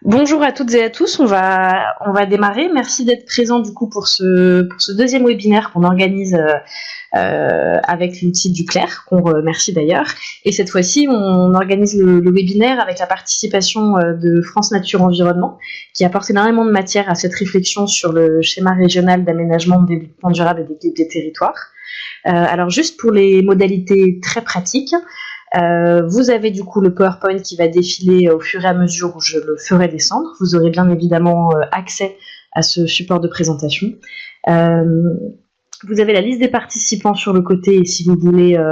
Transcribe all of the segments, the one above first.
Bonjour à toutes et à tous, on va démarrer. Merci d'être présents du coup pour ce deuxième webinaire qu'on organise avec l'outil du Clair, qu'on remercie d'ailleurs. Et cette fois-ci, on organise le webinaire avec la participation de France Nature Environnement, qui apporte énormément de matière à cette réflexion sur le schéma régional d'aménagement, de développement durable et d'équilibre des territoires. Alors juste pour les modalités très pratiques, vous avez du coup le PowerPoint qui va défiler au fur et à mesure où je le ferai descendre. Vous aurez bien évidemment accès à ce support de présentation. Vous avez la liste des participants sur le côté et si vous voulez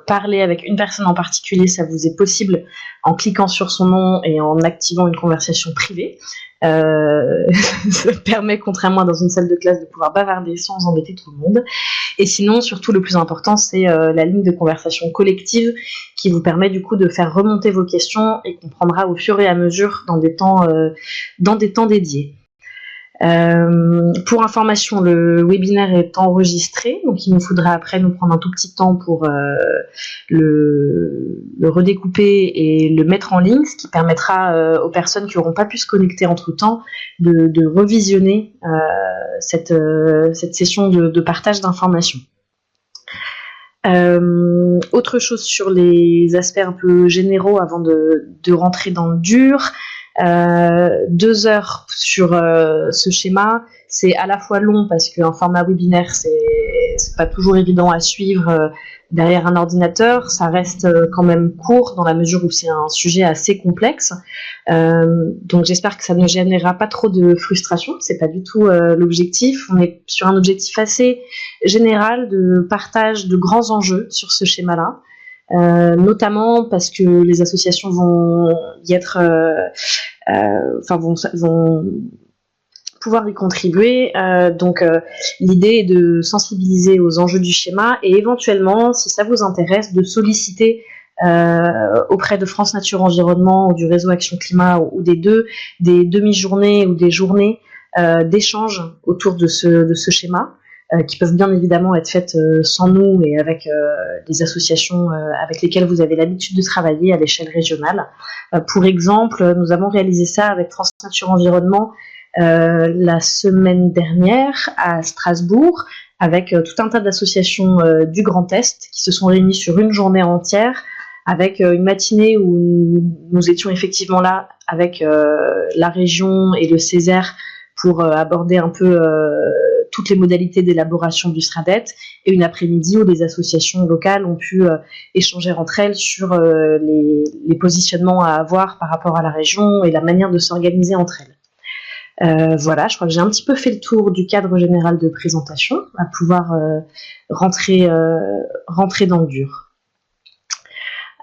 parler avec une personne en particulier, ça vous est possible en cliquant sur son nom et en activant une conversation privée. Ça permet, contrairement à dans une salle de classe, de pouvoir bavarder sans embêter tout le monde. Et sinon, surtout, le plus important, c'est la ligne de conversation collective qui vous permet du coup de faire remonter vos questions et qu'on prendra au fur et à mesure dans des temps dédiés. Pour information, le webinaire est enregistré, donc il nous faudra après nous prendre un tout petit temps pour le redécouper et le mettre en ligne, ce qui permettra aux personnes qui n'auront pas pu se connecter entre-temps de revisionner cette session de partage d'informations. Autre chose sur les aspects un peu généraux avant de rentrer dans le dur. 2 heures sur ce schéma, c'est à la fois long parce qu'un format webinaire c'est pas toujours évident à suivre derrière un ordinateur, ça reste quand même court dans la mesure où c'est un sujet assez complexe, donc j'espère que ça ne générera pas trop de frustration, c'est pas du tout l'objectif, on est sur un objectif assez général de partage de grands enjeux sur ce schéma-là. Notamment parce que les associations vont y être, vont pouvoir y contribuer. Donc l'idée est de sensibiliser aux enjeux du schéma et éventuellement, si ça vous intéresse, de solliciter auprès de France Nature Environnement ou du réseau Action Climat ou des deux, des demi-journées ou des journées d'échange autour de ce schéma. Qui peuvent bien évidemment être faites sans nous et avec les associations avec lesquelles vous avez l'habitude de travailler à l'échelle régionale. Pour exemple, nous avons réalisé ça avec France Nature Environnement la semaine dernière à Strasbourg, avec tout un tas d'associations du Grand Est qui se sont réunies sur une journée entière, avec une matinée où nous étions effectivement là avec la région et le Césaire pour aborder un peu toutes les modalités d'élaboration du SRADET, et une après-midi où les associations locales ont pu échanger entre elles sur les positionnements à avoir par rapport à la région et la manière de s'organiser entre elles. Voilà, je crois que j'ai un petit peu fait le tour du cadre général de présentation, à pouvoir rentrer dans le dur.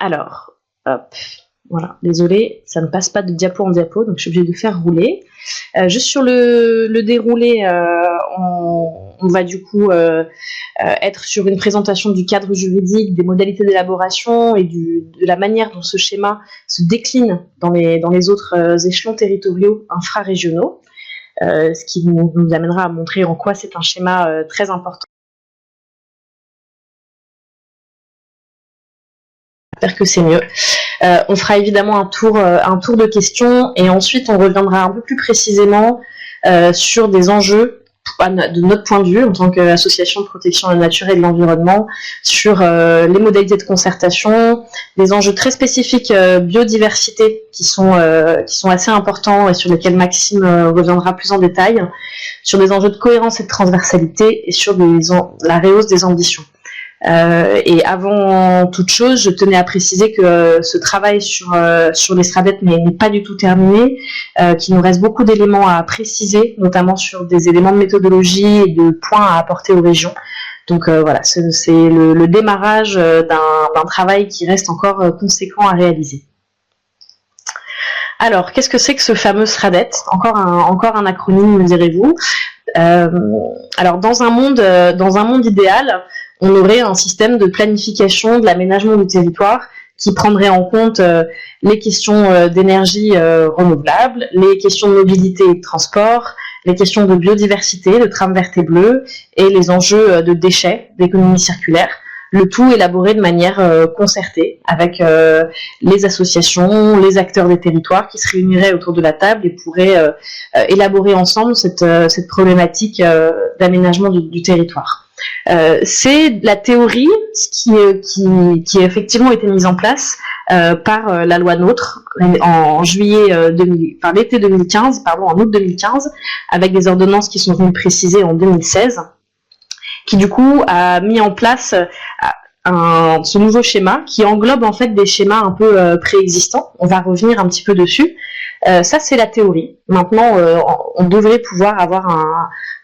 Alors, hop, voilà, désolé, ça ne passe pas de diapo en diapo, donc je suis obligée de faire rouler. Juste sur le déroulé, on va du coup être sur une présentation du cadre juridique, des modalités d'élaboration et de la manière dont ce schéma se décline dans les autres échelons territoriaux infrarégionaux, ce qui nous amènera à montrer en quoi c'est un schéma très important. J'espère que c'est mieux. On fera évidemment un tour de questions et ensuite on reviendra un peu plus précisément sur des enjeux de notre point de vue en tant qu'association de protection de la nature et de l'environnement, sur les modalités de concertation, des enjeux très spécifiques biodiversité qui sont assez importants et sur lesquels Maxime reviendra plus en détail, sur des enjeux de cohérence et de transversalité et sur la rehausse des ambitions. Et avant toute chose, je tenais à préciser que ce travail sur les SRADET n'est pas du tout terminé, qu'il nous reste beaucoup d'éléments à préciser, notamment sur des éléments de méthodologie et de points à apporter aux régions. Donc voilà, c'est le démarrage d'un travail qui reste encore conséquent à réaliser. Alors, qu'est-ce que c'est que ce fameux SRADET ? Encore un acronyme, me direz-vous. Alors, dans un monde idéal, on aurait un système de planification de l'aménagement du territoire qui prendrait en compte les questions d'énergie renouvelable, les questions de mobilité et de transport, les questions de biodiversité, de trame verte et bleue, et les enjeux de déchets, d'économie circulaire. le tout élaboré de manière concertée avec les associations, les acteurs des territoires qui se réuniraient autour de la table et pourraient élaborer ensemble cette problématique d'aménagement du territoire. C'est la théorie qui a effectivement été mise en place par la loi NOTRe en l'été 2015, en août 2015, avec des ordonnances qui sont venues préciser en 2016, qui du coup a mis en place ce nouveau schéma qui englobe en fait des schémas un peu préexistants. On va revenir un petit peu dessus. Ça c'est la théorie. Maintenant, on devrait pouvoir avoir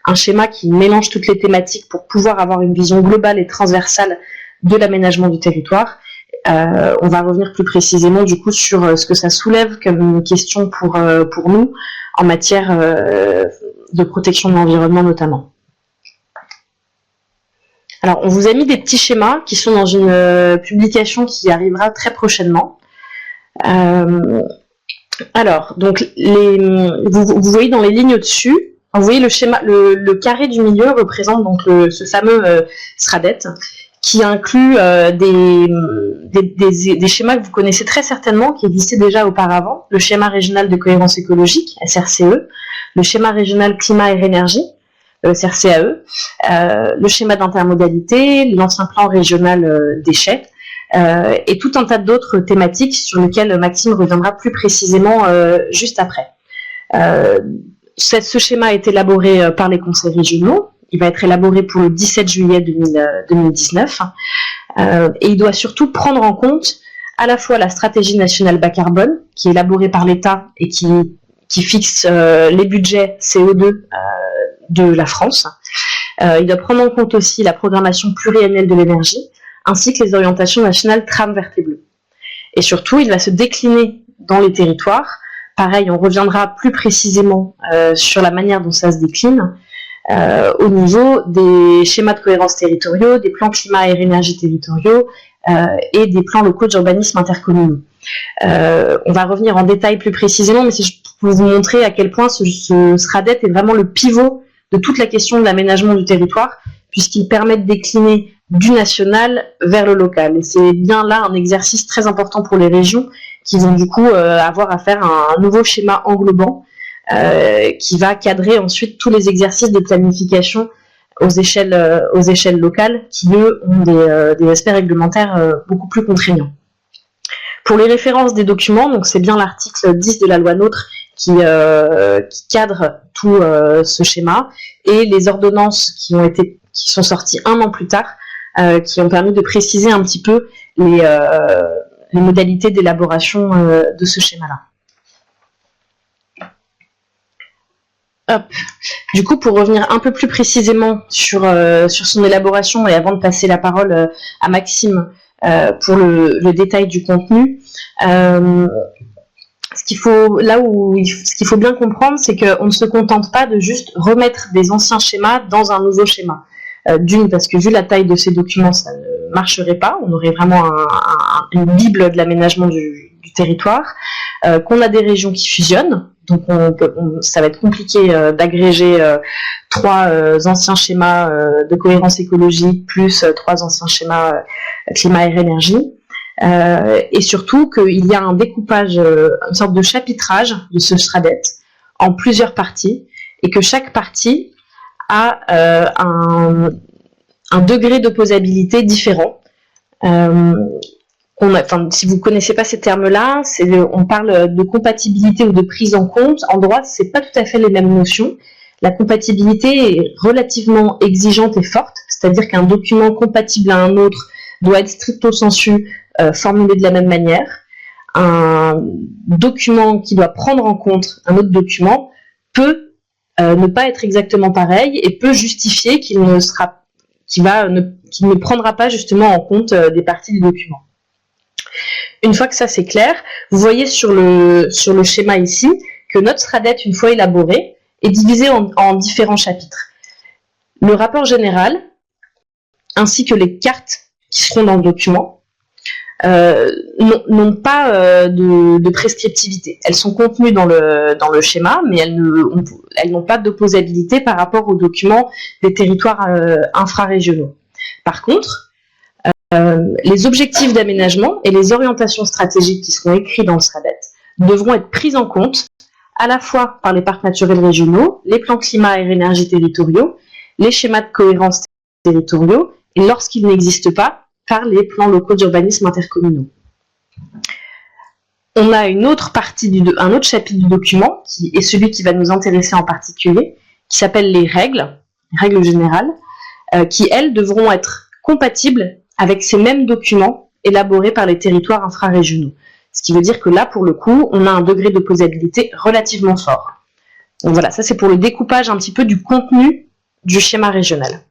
un schéma qui mélange toutes les thématiques pour pouvoir avoir une vision globale et transversale de l'aménagement du territoire. On va revenir plus précisément du coup sur ce que ça soulève comme question pour nous en matière de protection de l'environnement notamment. Alors on vous a mis des petits schémas qui sont dans une publication qui arrivera très prochainement. Alors donc vous voyez dans les lignes au-dessus, vous voyez le schéma, le carré du milieu représente donc ce fameux SRADET, qui inclut des schémas que vous connaissez très certainement, qui existaient déjà auparavant, le schéma régional de cohérence écologique, SRCE, le schéma régional climat et énergie, SRCAE, le schéma d'intermodalité, l'ancien plan régional déchets, et tout un tas d'autres thématiques sur lesquelles Maxime reviendra plus précisément juste après. Ce schéma est élaboré par les conseils régionaux. Il va être élaboré pour le 17 juillet 2019 et il doit surtout prendre en compte à la fois la stratégie nationale bas carbone qui est élaborée par l'État et qui fixe les budgets CO2 de la France. Il doit prendre en compte aussi la programmation pluriannuelle de l'énergie ainsi que les orientations nationales tram vert et bleu. Et surtout, il va se décliner dans les territoires. Pareil, on reviendra plus précisément sur la manière dont ça se décline. Au niveau des schémas de cohérence territoriaux, des plans climat et énergie territoriaux et des plans locaux d'urbanisme intercommunaux. On va revenir en détail plus précisément, mais c'est pour vous montrer à quel point ce SRADET est vraiment le pivot de toute la question de l'aménagement du territoire, puisqu'il permet de décliner du national vers le local. Et c'est bien là un exercice très important pour les régions qui vont du coup avoir à faire un nouveau schéma englobant qui va cadrer ensuite tous les exercices de planification aux échelles locales qui, eux, ont des aspects réglementaires beaucoup plus contraignants. Pour les références des documents, donc c'est bien l'article 10 de la loi NOTRe qui cadre tout ce schéma, et les ordonnances qui sont sorties un an plus tard, qui ont permis de préciser un petit peu les modalités d'élaboration de ce schéma-là. Hop. Du coup, pour revenir un peu plus précisément sur son élaboration, et avant de passer la parole à Maxime pour le détail du contenu, ce qu'il faut bien comprendre, c'est qu'on ne se contente pas de juste remettre des anciens schémas dans un nouveau schéma. D'une, parce que vu la taille de ces documents, ça ne marcherait pas, on aurait vraiment une bible de l'aménagement du territoire, qu'on a des régions qui fusionnent, donc ça va être compliqué d'agréger 3 anciens schémas de cohérence écologique plus 3 anciens schémas climat et énergie, et surtout qu'il y a un découpage, une sorte de chapitrage de ce SRADET en plusieurs parties, et que chaque partie a un degré d'opposabilité différent. Si vous ne connaissez pas ces termes-là, on parle de compatibilité ou de prise en compte. En droit, ce n'est pas tout à fait les mêmes notions. La compatibilité est relativement exigeante et forte, c'est-à-dire qu'un document compatible à un autre doit être stricto sensu formulé de la même manière. Un document qui doit prendre en compte un autre document peut ne pas être exactement pareil et peut justifier qu'il ne prendra pas justement en compte des parties du document. Une fois que ça c'est clair, vous voyez sur le schéma ici que notre SRADET, une fois élaboré, est divisé en différents chapitres. Le rapport général, ainsi que les cartes qui seront dans le document, n'ont pas de prescriptivité. Elles sont contenues dans le schéma, mais elles n'ont pas d'opposabilité par rapport aux documents des territoires infrarégionaux. Par contre, Les objectifs d'aménagement et les orientations stratégiques qui seront écrits dans le SRADET devront être pris en compte à la fois par les parcs naturels régionaux, les plans climat et énergie territoriaux, les schémas de cohérence territoriaux, et lorsqu'ils n'existent pas, par les plans locaux d'urbanisme intercommunaux. On a une autre partie un autre chapitre du document, qui est celui qui va nous intéresser en particulier, qui s'appelle les règles générales, qui, elles, devront être compatibles avec ces mêmes documents élaborés par les territoires infrarégionaux. Ce qui veut dire que là, pour le coup, on a un degré d'opposabilité relativement fort. Donc voilà, ça c'est pour le découpage un petit peu du contenu du schéma régional.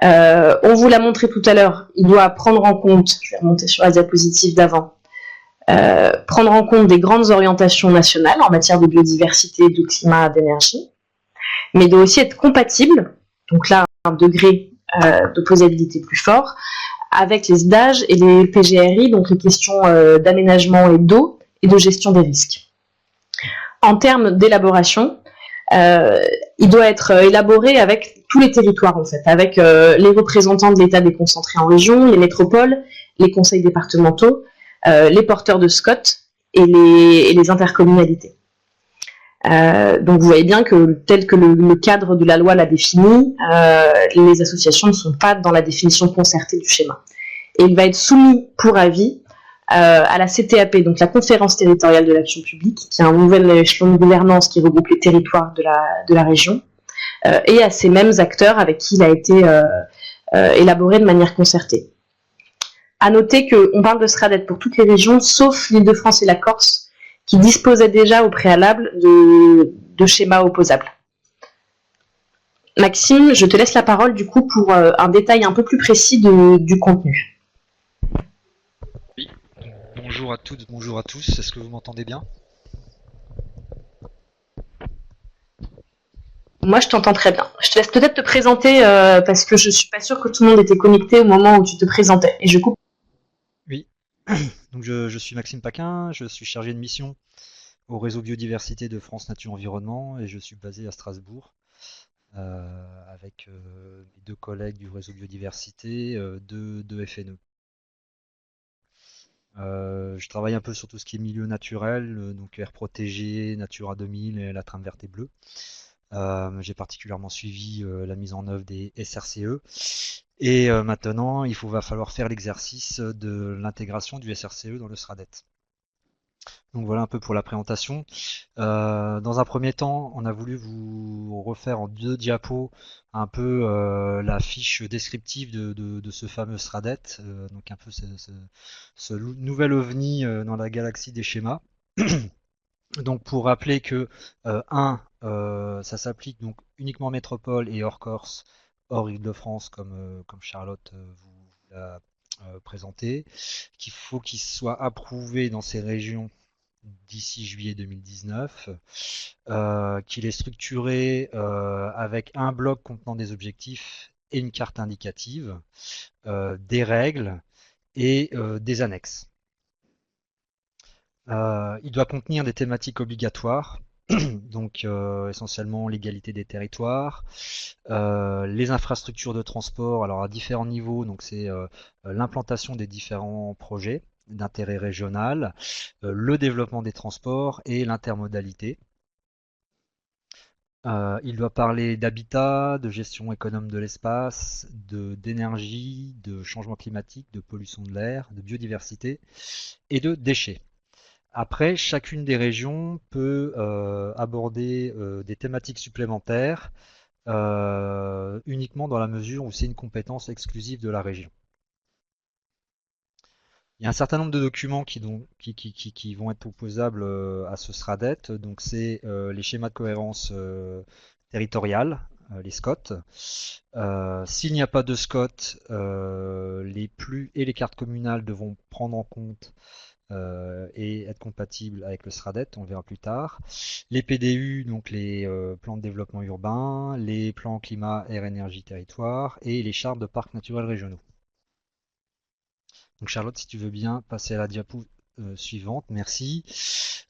On vous l'a montré tout à l'heure, il doit prendre en compte, je vais remonter sur la diapositive d'avant, prendre en compte des grandes orientations nationales en matière de biodiversité, de climat, d'énergie, mais il doit aussi être compatible, donc là un degré d'opposabilité plus fort, avec les SDAG et les PGRI, donc les questions d'aménagement et d'eau et de gestion des risques. En termes d'élaboration, il doit être élaboré avec tous les territoires en fait, avec les représentants de l'État déconcentré en région, les métropoles, les conseils départementaux, les porteurs de SCOT et les intercommunalités. Donc vous voyez bien que tel que le cadre de la loi l'a défini, les associations ne sont pas dans la définition concertée du schéma. Et il va être soumis pour avis à la CTAP, donc la Conférence territoriale de l'action publique, qui est un nouvel échelon de gouvernance qui regroupe les territoires de la région, et à ces mêmes acteurs avec qui il a été élaboré de manière concertée. À noter qu'on parle de SRADET pour toutes les régions, sauf l'Île-de-France et la Corse, qui disposaient déjà au préalable de schémas opposables. Maxime, je te laisse la parole du coup pour un détail un peu plus précis du contenu. Oui, bonjour à toutes, bonjour à tous, est-ce que vous m'entendez bien? Moi, je t'entends très bien. Je te laisse peut-être te présenter parce que je suis pas sûre que tout le monde était connecté au moment où tu te présentais. Et je coupe. Oui, donc je suis Maxime Paquin, je suis chargé de mission au réseau biodiversité de France Nature Environnement et je suis basé à Strasbourg avec mes deux collègues du réseau biodiversité de FNE. Je travaille un peu sur tout ce qui est milieu naturel, donc air protégé, Natura 2000 et la trame verte et bleue. J'ai particulièrement suivi la mise en œuvre des SRCE. Et maintenant, va falloir faire l'exercice de l'intégration du SRCE dans le SRADET. Donc voilà un peu pour la présentation. Dans un premier temps, on a voulu vous refaire en 2 diapos un peu la fiche descriptive de ce fameux SRADET, donc un peu ce nouvel ovni dans la galaxie des schémas. Donc pour rappeler que ça s'applique donc uniquement métropole et hors Corse, hors Île-de-France comme Charlotte vous l'a présenté, qu'il faut qu'il soit approuvé dans ces régions d'ici juillet 2019, qu'il est structuré avec un bloc contenant des objectifs et une carte indicative, des règles et des annexes. Il doit contenir des thématiques obligatoires, donc essentiellement l'égalité des territoires, les infrastructures de transport, alors à différents niveaux, donc c'est l'implantation des différents projets d'intérêt régional, le développement des transports et l'intermodalité. Il doit parler d'habitat, de gestion économe de l'espace, d'énergie, de changement climatique, de pollution de l'air, de biodiversité et de déchets. Après, chacune des régions peut aborder des thématiques supplémentaires uniquement dans la mesure où c'est une compétence exclusive de la région. Il y a un certain nombre de documents qui vont être opposables à ce SRADET. Donc c'est les schémas de cohérence territoriale, les SCOT. S'il n'y a pas de SCOT, les PLU et les cartes communales devront prendre en compte et être compatibles avec le SRADET, on verra plus tard. Les PDU, donc les plans de développement urbain, les plans climat, air, énergie, territoire, et les chartes de parcs naturels régionaux. Donc Charlotte, si tu veux bien passer à la diapo suivante, merci.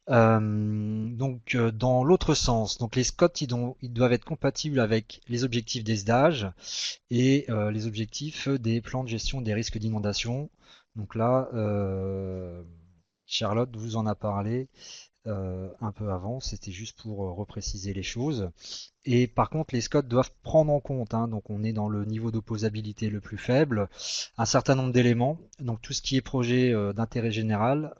Dans l'autre sens, donc les SCOT, ils doivent être compatibles avec les objectifs des SDAGE et les objectifs des plans de gestion des risques d'inondation. Donc là, Charlotte vous en a parlé un peu avant, c'était juste pour repréciser les choses. Et par contre, les SCOT doivent prendre en compte, hein, donc on est dans le niveau d'opposabilité le plus faible, un certain nombre d'éléments, donc tout ce qui est projet d'intérêt général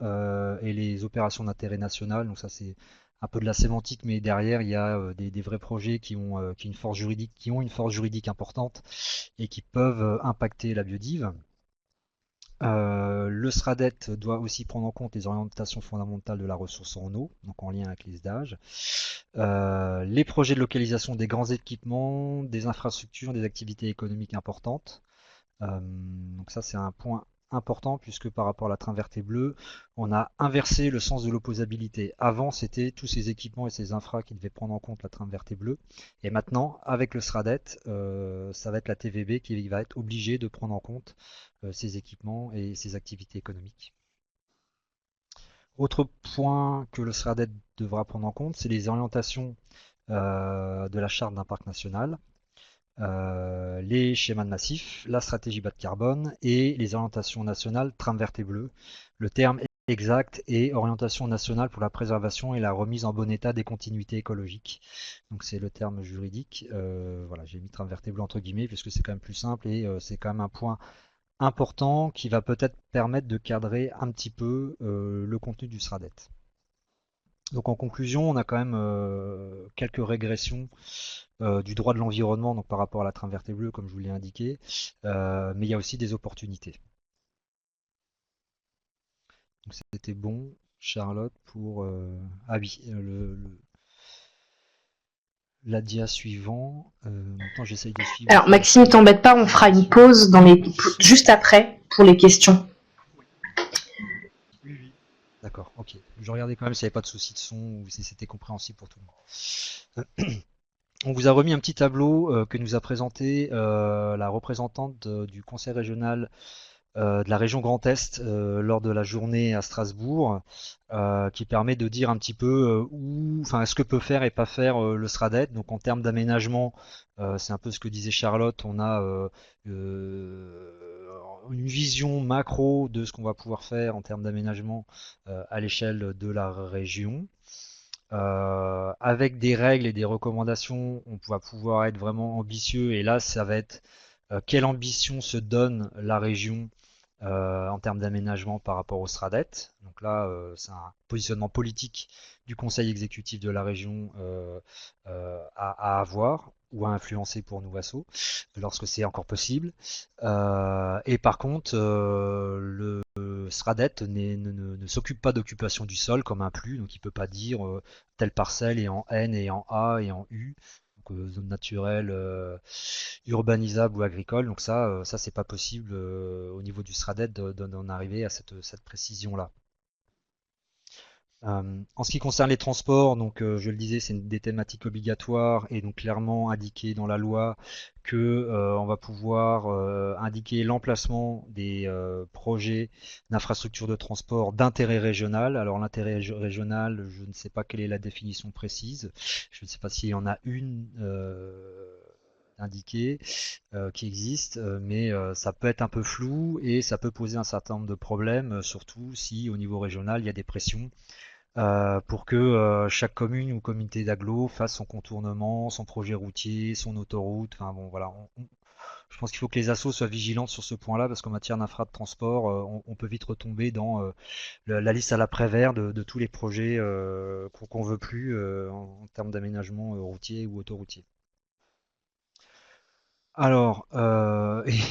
et les opérations d'intérêt national, donc ça c'est un peu de la sémantique, mais derrière il y a des vrais projets qui ont une force juridique importante et qui peuvent impacter la biodive. Le SRADET doit aussi prendre en compte les orientations fondamentales de la ressource en eau, donc en lien avec les SDAGE, les projets de localisation des grands équipements, des infrastructures, des activités économiques importantes. Donc ça c'est un point important puisque par rapport à la trame verte et bleue, on a inversé le sens de l'opposabilité. Avant c'était tous ces équipements et ces infras qui devaient prendre en compte la trame verte et bleue. Et maintenant avec le SRADET, ça va être la TVB qui va être obligée de prendre en compte ces équipements et ces activités économiques. Autre point que le SRADET devra prendre en compte, c'est les orientations de la charte d'un parc national, les schémas de massif, la stratégie bas de carbone et les orientations nationales trame verte et bleue. Le terme exact est orientation nationale pour la préservation et la remise en bon état des continuités écologiques. Donc c'est le terme juridique. Voilà, j'ai mis trame verte et bleue entre guillemets puisque c'est quand même plus simple et c'est quand même un point important qui va peut-être permettre de cadrer un petit peu le contenu du SRADET. Donc en conclusion, on a quand même quelques régressions du droit de l'environnement donc par rapport à la trame verte et bleue, comme je vous l'ai indiqué, mais il y a aussi des opportunités. Donc c'était bon, Charlotte, pour ah oui, la dia suivant. En même temps, j'essaye de suivre. Alors Maxime, t'embête pas, on fera une pause juste après pour les questions. Oui, oui. D'accord, ok. Je regardais quand même s'il n'y avait pas de souci de son ou si c'était compréhensible pour tout le monde. On vous a remis un petit tableau que nous a présenté la représentante du conseil régional de la région Grand Est lors de la journée à Strasbourg, qui permet de dire un petit peu ce que peut faire et pas faire le SRADET. Donc en termes d'aménagement, c'est un peu ce que disait Charlotte, on a une vision macro de ce qu'on va pouvoir faire en termes d'aménagement à l'échelle de la région. Avec des règles et des recommandations, on va pouvoir être vraiment ambitieux. Et là, ça va être quelle ambition se donne la région en termes d'aménagement par rapport au SRADET. Donc là, c'est un positionnement politique du conseil exécutif de la région à avoir ou à influencer pour nous Vasso, lorsque c'est encore possible. Et par contre, le SRADET ne s'occupe pas d'occupation du sol comme un PLU, donc il ne peut pas dire telle parcelle est en N et en A et en U, donc zone naturelle, urbanisable ou agricole. Donc ça c'est pas possible au niveau du SRADET d'en arriver à cette précision-là. En ce qui concerne les transports, donc je le disais, c'est des thématiques obligatoires et donc clairement indiqué dans la loi que on va pouvoir indiquer l'emplacement des projets d'infrastructures de transport d'intérêt régional. Alors l'intérêt régional, je ne sais pas quelle est la définition précise. Je ne sais pas s'il y en a une indiquée qui existe, mais ça peut être un peu flou et ça peut poser un certain nombre de problèmes, surtout si au niveau régional il y a des pressions pour que chaque commune ou communauté d'agglo fasse son contournement, son projet routier, son autoroute. Enfin bon, voilà. Je pense qu'il faut que les assos soient vigilantes sur ce point-là parce qu'en matière d'infra de transport, on peut vite retomber dans la liste à l'après-vert de tous les projets qu'on veut plus en termes d'aménagement routier ou autoroutier. Alors,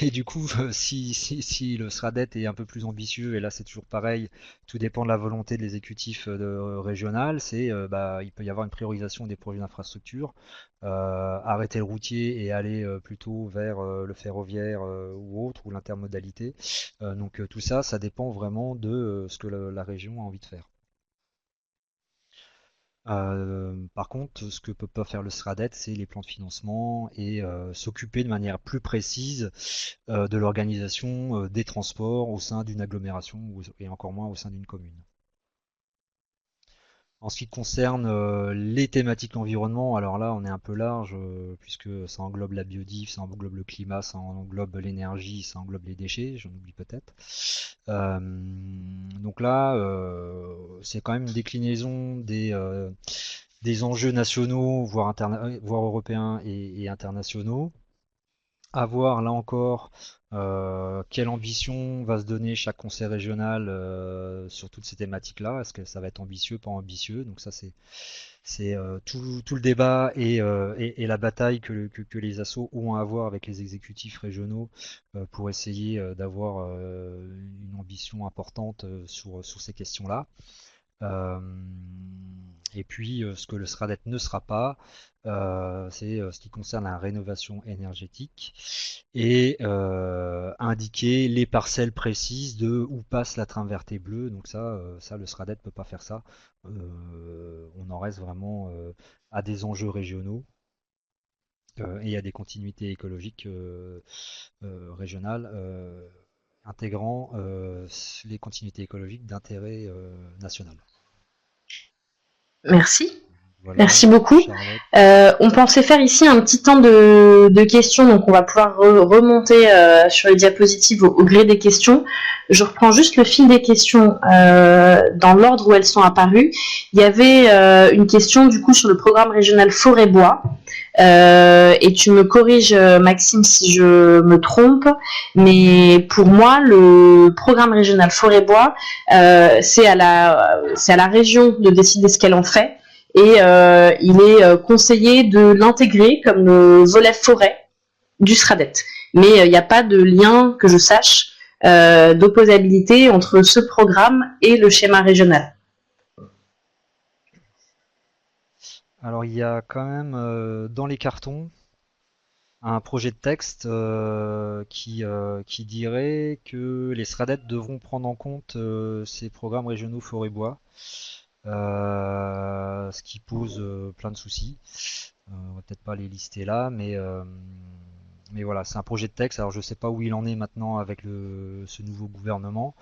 et du coup, si le SRADET est un peu plus ambitieux, et là c'est toujours pareil, tout dépend de la volonté de l'exécutif régional, il peut y avoir une priorisation des projets d'infrastructure, arrêter le routier et aller plutôt vers le ferroviaire ou autre, ou l'intermodalité. Donc tout ça, ça dépend vraiment de ce que la région a envie de faire. Par contre, ce que peut pas faire le SRADET, c'est les plans de financement et s'occuper de manière plus précise de l'organisation des transports au sein d'une agglomération et encore moins au sein d'une commune. En ce qui concerne les thématiques d'environnement, alors là on est un peu large puisque ça englobe la biodive, ça englobe le climat, ça englobe l'énergie, ça englobe les déchets, j'en oublie peut-être. Donc là c'est quand même une déclinaison des enjeux nationaux, voire européens et internationaux. À voir là encore quelle ambition va se donner chaque conseil régional sur toutes ces thématiques-là. Est-ce que ça va être ambitieux, pas ambitieux? Donc ça c'est tout le débat et la bataille que les assos ont à avoir avec les exécutifs régionaux pour essayer d'avoir une ambition importante sur ces questions-là. Euh, et puis, ce que le SRADET ne sera pas, c'est ce qui concerne la rénovation énergétique et indiquer les parcelles précises de où passe la trame verte et bleue. Donc ça le SRADET ne peut pas faire ça. On en reste vraiment à des enjeux régionaux et à des continuités écologiques régionales intégrant les continuités écologiques d'intérêt national. Merci. Voilà, Merci beaucoup. Charlotte. On pensait faire ici un petit temps de questions, donc on va pouvoir remonter sur les diapositives au gré des questions. Je reprends juste le fil des questions dans l'ordre où elles sont apparues. Il y avait une question du coup sur le programme régional Forêt-Bois. Et tu me corriges, Maxime, si je me trompe, mais pour moi, le programme régional Forêt-Bois, c'est à la région de décider ce qu'elle en fait. Et il est conseillé de l'intégrer comme le volet forêt du SRADET. Mais il n'y a pas de lien, que je sache, d'opposabilité entre ce programme et le schéma régional. Alors, il y a quand même dans les cartons un projet de texte qui dirait que les SRADET devront prendre en compte ces programmes régionaux forêt-bois, ce qui pose plein de soucis. On va peut-être pas les lister là, mais voilà, c'est un projet de texte. Alors je sais pas où il en est maintenant avec ce nouveau gouvernement,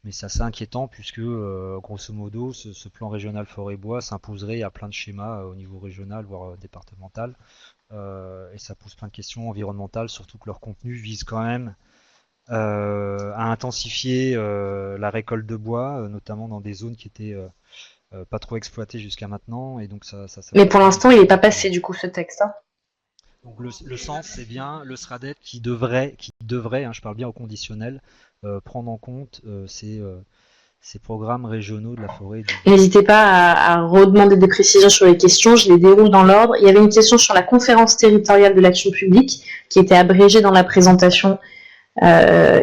mais c'est assez inquiétant puisque grosso modo ce plan régional forêt-bois s'imposerait à plein de schémas au niveau régional voire départemental. Et ça pose plein de questions environnementales, surtout que leur contenu vise quand même à intensifier la récolte de bois, notamment dans des zones qui étaient pas trop exploitées jusqu'à maintenant. Et donc ça Mais pose pour quand même l'instant, il n'est pas passé du coup ce texte. Hein. donc le sens, c'est bien le SRADET qui devrait, hein, je parle bien au conditionnel, prendre en compte ces programmes régionaux de la forêt. N'hésitez pas à redemander des précisions sur les questions, je les déroule dans l'ordre. Il y avait une question sur la conférence territoriale de l'action publique qui était abrégée dans la présentation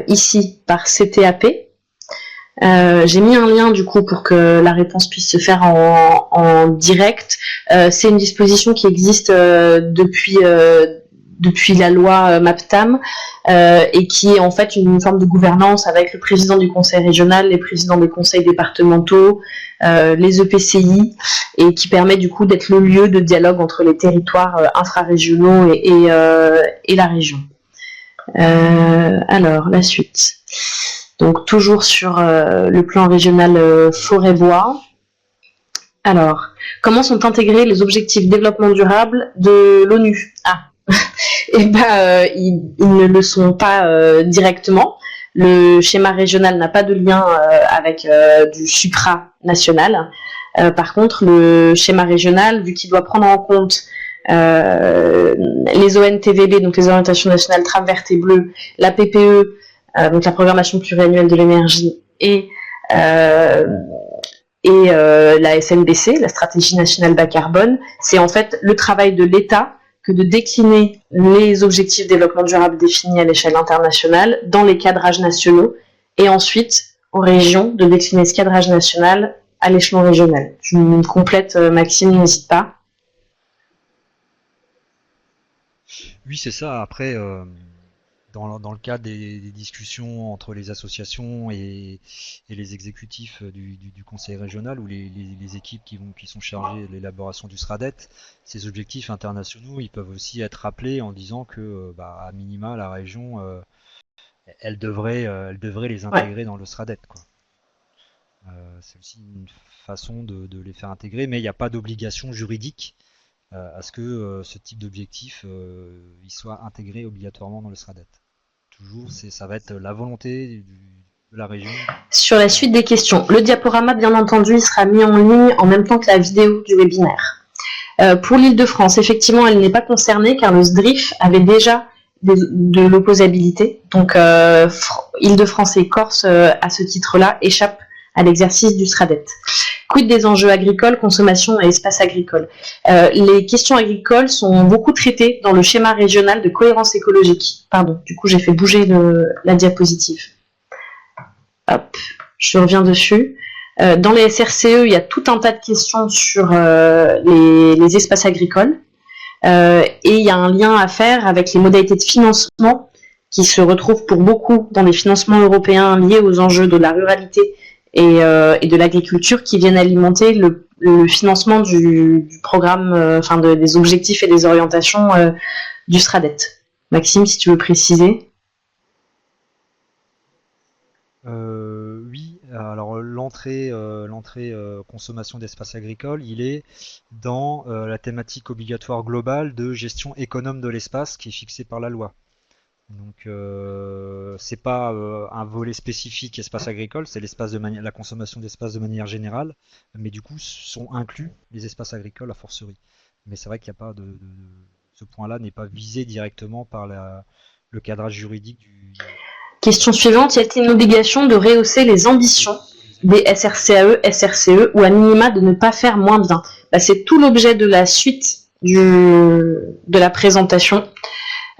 ici par CTAP. J'ai mis un lien du coup pour que la réponse puisse se faire en direct. C'est une disposition qui existe depuis la loi MAPTAM et qui est en fait une forme de gouvernance avec le président du conseil régional, les présidents des conseils départementaux, les EPCI et qui permet du coup d'être le lieu de dialogue entre les territoires infrarégionaux et la région. Alors, la suite. Donc, toujours sur le plan régional forêt-bois. Alors, comment sont intégrés les objectifs développement durable de l'ONU? Eh ben, ils ne le sont pas directement. Le schéma régional n'a pas de lien avec du supranational. Par contre, le schéma régional, vu qu'il doit prendre en compte les ONTVB, donc les orientations nationales tram verte et bleue, la PPE, donc la programmation pluriannuelle de l'énergie, et la SNBC, la stratégie nationale bas carbone, c'est en fait le travail de l'État que de décliner les objectifs de développement durable définis à l'échelle internationale dans les cadrages nationaux et ensuite aux régions de décliner ce cadrage national à l'échelon régional. Je me complète, Maxime, n'hésite pas. Oui, c'est ça. Après, dans le cadre des discussions entre les associations et les exécutifs du conseil régional ou les équipes qui sont chargées de l'élaboration du SRADET, ces objectifs internationaux, ils peuvent aussi être rappelés en disant que, à minima, la région, elle devrait les Ouais. intégrer dans le SRADET, quoi. C'est aussi une façon de les faire intégrer, mais il n'y a pas d'obligation juridique à ce que ce type d'objectif il soit intégré obligatoirement dans le SRADET. Toujours, ça va être la volonté de la région. Sur la suite des questions, le diaporama, bien entendu, il sera mis en ligne en même temps que la vidéo du webinaire. Pour l'Île-de-France, effectivement, elle n'est pas concernée car le SDRIF avait déjà de l'opposabilité. Donc, Île-de-France et Corse, à ce titre-là, échappent à l'exercice du SRADET. Quid des enjeux agricoles, consommation et espace agricole? Les questions agricoles sont beaucoup traitées dans le schéma régional de cohérence écologique. Pardon, du coup j'ai fait bouger la diapositive. Hop, je reviens dessus. Dans les SRCE, il y a tout un tas de questions sur les espaces agricoles. Et il y a un lien à faire avec les modalités de financement qui se retrouvent pour beaucoup dans les financements européens liés aux enjeux de la ruralité et de l'agriculture qui viennent alimenter le financement du programme, des objectifs et des orientations du SRADET. Maxime, si tu veux préciser. Oui, alors l'entrée consommation d'espace agricole, il est dans la thématique obligatoire globale de gestion économe de l'espace qui est fixée par la loi. Donc c'est pas un volet spécifique espace agricole, c'est la consommation d'espace de manière générale, mais du coup sont inclus les espaces agricoles a fortiori. Mais c'est vrai qu'il n'y a pas ce point-là n'est pas visé directement par le cadrage juridique du. Question suivante, y a-t-il une obligation de rehausser les ambitions des SRCAE, SRCE ou à minima de ne pas faire moins bien? C'est tout l'objet de la suite de la présentation.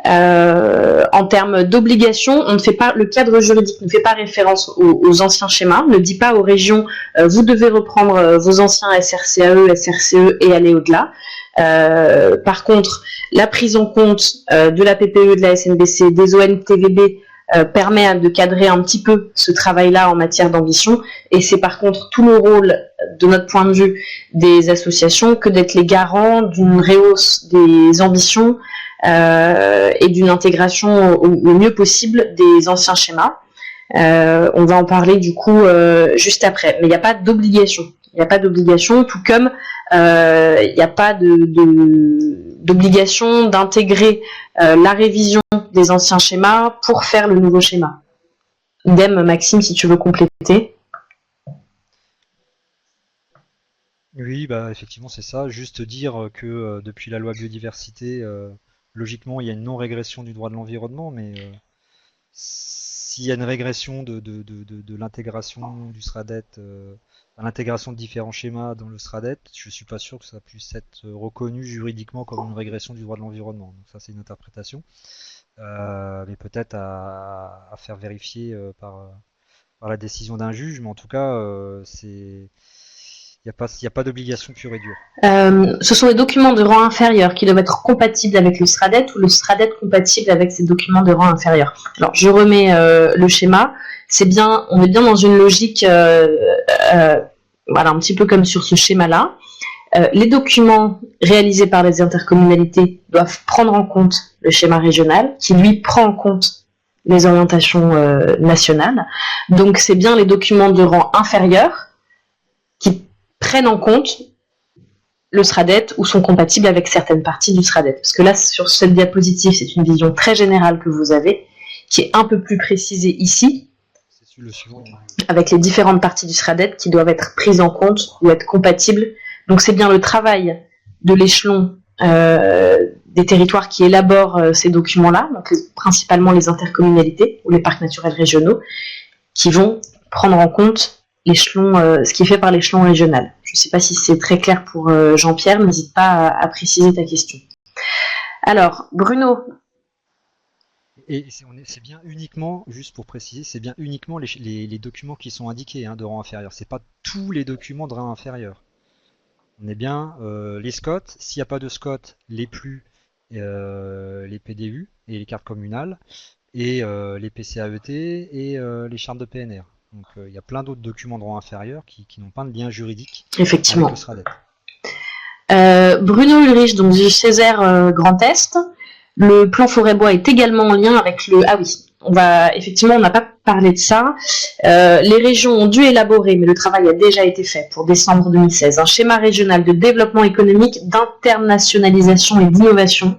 En termes d'obligation, on ne fait pas, le cadre juridique ne fait pas référence aux anciens schémas, ne dit pas aux régions vous devez reprendre vos anciens SRCAE, SRCE et aller au-delà. Par contre, la prise en compte de la PPE, de la SNBC, des ONTVB permet de cadrer un petit peu ce travail-là en matière d'ambition, et c'est par contre tout le rôle, de notre point de vue, des associations que d'être les garants d'une rehausse des ambitions et d'une intégration au mieux possible des anciens schémas. On va en parler du coup juste après, mais il n'y a pas d'obligation. Il n'y a pas d'obligation, tout comme il n'y a pas d'obligation d'intégrer la révision des anciens schémas pour faire le nouveau schéma. Idem, Maxime, si tu veux compléter. Oui, effectivement, c'est ça. Juste dire que depuis la loi biodiversité, logiquement, il y a une non-régression du droit de l'environnement, mais s'il y a une régression de l'intégration du SRADET, l'intégration de différents schémas dans le SRADET, je suis pas sûr que ça puisse être reconnu juridiquement comme une régression du droit de l'environnement. Donc ça, c'est une interprétation, mais peut-être à faire vérifier par la décision d'un juge, mais en tout cas, il n'y a pas d'obligation pure et dure. Ce sont les documents de rang inférieur qui doivent être compatibles avec le SRADET ou le SRADET compatible avec ces documents de rang inférieur. Alors, je remets le schéma. On est bien dans une logique, un petit peu comme sur ce schéma-là. Les documents réalisés par les intercommunalités doivent prendre en compte le schéma régional, qui lui prend en compte les orientations nationales. Donc, c'est bien les documents de rang inférieur qui prennent en compte le SRADET ou sont compatibles avec certaines parties du SRADET. Parce que là, sur cette diapositive, c'est une vision très générale que vous avez, qui est un peu plus précisée ici, avec les différentes parties du SRADET qui doivent être prises en compte ou être compatibles. Donc c'est bien le travail de l'échelon des territoires qui élaborent ces documents-là, donc principalement les intercommunalités ou les parcs naturels régionaux, qui vont prendre en compte ce qui est fait par l'échelon régional. Je ne sais pas si c'est très clair pour Jean-Pierre, n'hésite pas à préciser ta question. Alors, Bruno. Et c'est bien uniquement, juste pour préciser, c'est bien uniquement les documents qui sont indiqués de rang inférieur. C'est pas tous les documents de rang inférieur. On est bien les SCOT. S'il n'y a pas de SCOT, les PDU et les cartes communales. et les PCAET et les chartes de PNR. Donc il y a plein d'autres documents de droit inférieur qui n'ont pas de lien juridique Effectivement. avec le SRADET. Bruno Ulrich, donc du Césaire Grand Est. Le plan forêt-bois est également en lien avec le... Ah oui, on n'a pas parlé de ça. Les régions ont dû élaborer, mais le travail a déjà été fait pour décembre 2016, un schéma régional de développement économique, d'internationalisation et d'innovation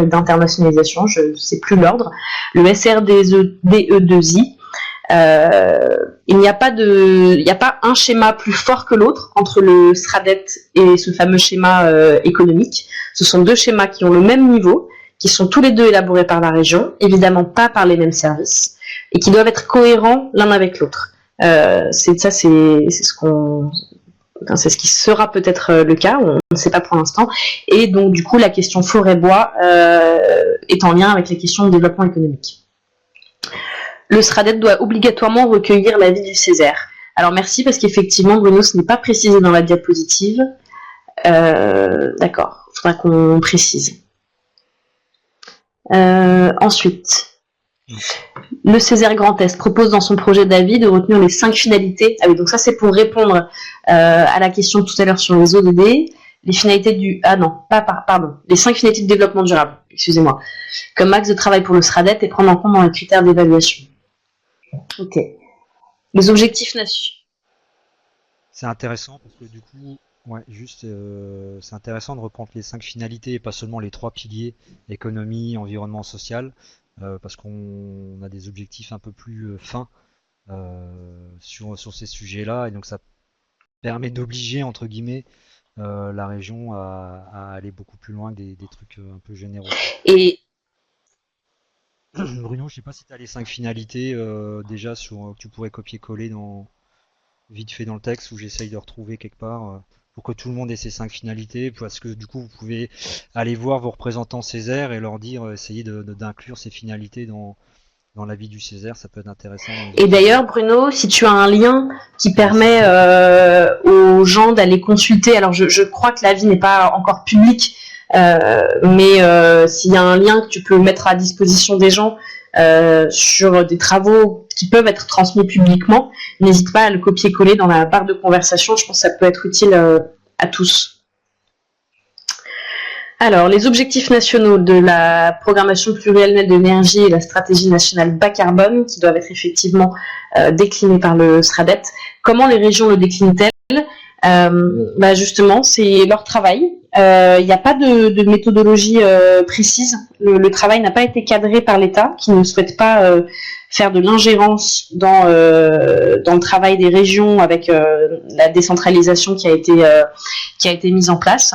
et d'internationalisation, je ne sais plus l'ordre, le SRDE2I. Il n'y a pas un schéma plus fort que l'autre entre le SRADET et ce fameux schéma économique. Ce sont deux schémas qui ont le même niveau, qui sont tous les deux élaborés par la région, évidemment pas par les mêmes services, et qui doivent être cohérents l'un avec l'autre. C'est ce qui sera peut-être le cas, on ne sait pas pour l'instant. Et donc du coup, la question forêt-bois est en lien avec la question de développement économique. Le SRADET doit obligatoirement recueillir l'avis du Césaire. Alors merci, parce qu'effectivement, Bruno, ce n'est pas précisé dans la diapositive. D'accord, il faudra qu'on précise. Ensuite, le Césaire Grand Est propose dans son projet d'avis de retenir les 5 finalités. Ah oui, donc ça c'est pour répondre à la question tout à l'heure sur les ODD. Les finalités les 5 finalités de développement durable, excusez-moi, comme axe de travail pour le SRADET et prendre en compte dans les critères d'évaluation. Ok. Les objectifs nationaux. C'est intéressant parce que du coup, c'est intéressant de reprendre les 5 finalités et pas seulement les 3 piliers, économie, environnement, social, parce qu'on a des objectifs un peu plus fins sur ces sujets-là, et donc ça permet d'obliger, entre guillemets, la région à aller beaucoup plus loin que des trucs un peu généraux. Et Bruno, je sais pas si tu as les 5 finalités déjà que tu pourrais copier-coller vite fait dans le texte, où j'essaye de retrouver quelque part pour que tout le monde ait ces 5 finalités, parce que du coup vous pouvez aller voir vos représentants Césaire et leur dire, essayer d'inclure ces finalités dans l'avis du Césaire, ça peut être intéressant. Et d'ailleurs, Bruno, si tu as un lien qui permet aux gens d'aller consulter, alors je crois que l'avis n'est pas encore public, mais s'il y a un lien que tu peux mettre à disposition des gens sur des travaux qui peuvent être transmis publiquement, n'hésite pas à le copier-coller dans la barre de conversation, je pense que ça peut être utile à tous. Alors, les objectifs nationaux de la programmation pluriannuelle de l'énergie et la stratégie nationale bas carbone, qui doivent être effectivement déclinés par le SRADET. Comment les régions le déclinent-elles ? Justement, c'est leur travail. Il n'y a pas de méthodologie précise. Le travail n'a pas été cadré par l'État, qui ne souhaite pas faire de l'ingérence dans le travail des régions avec la décentralisation qui a été mise en place.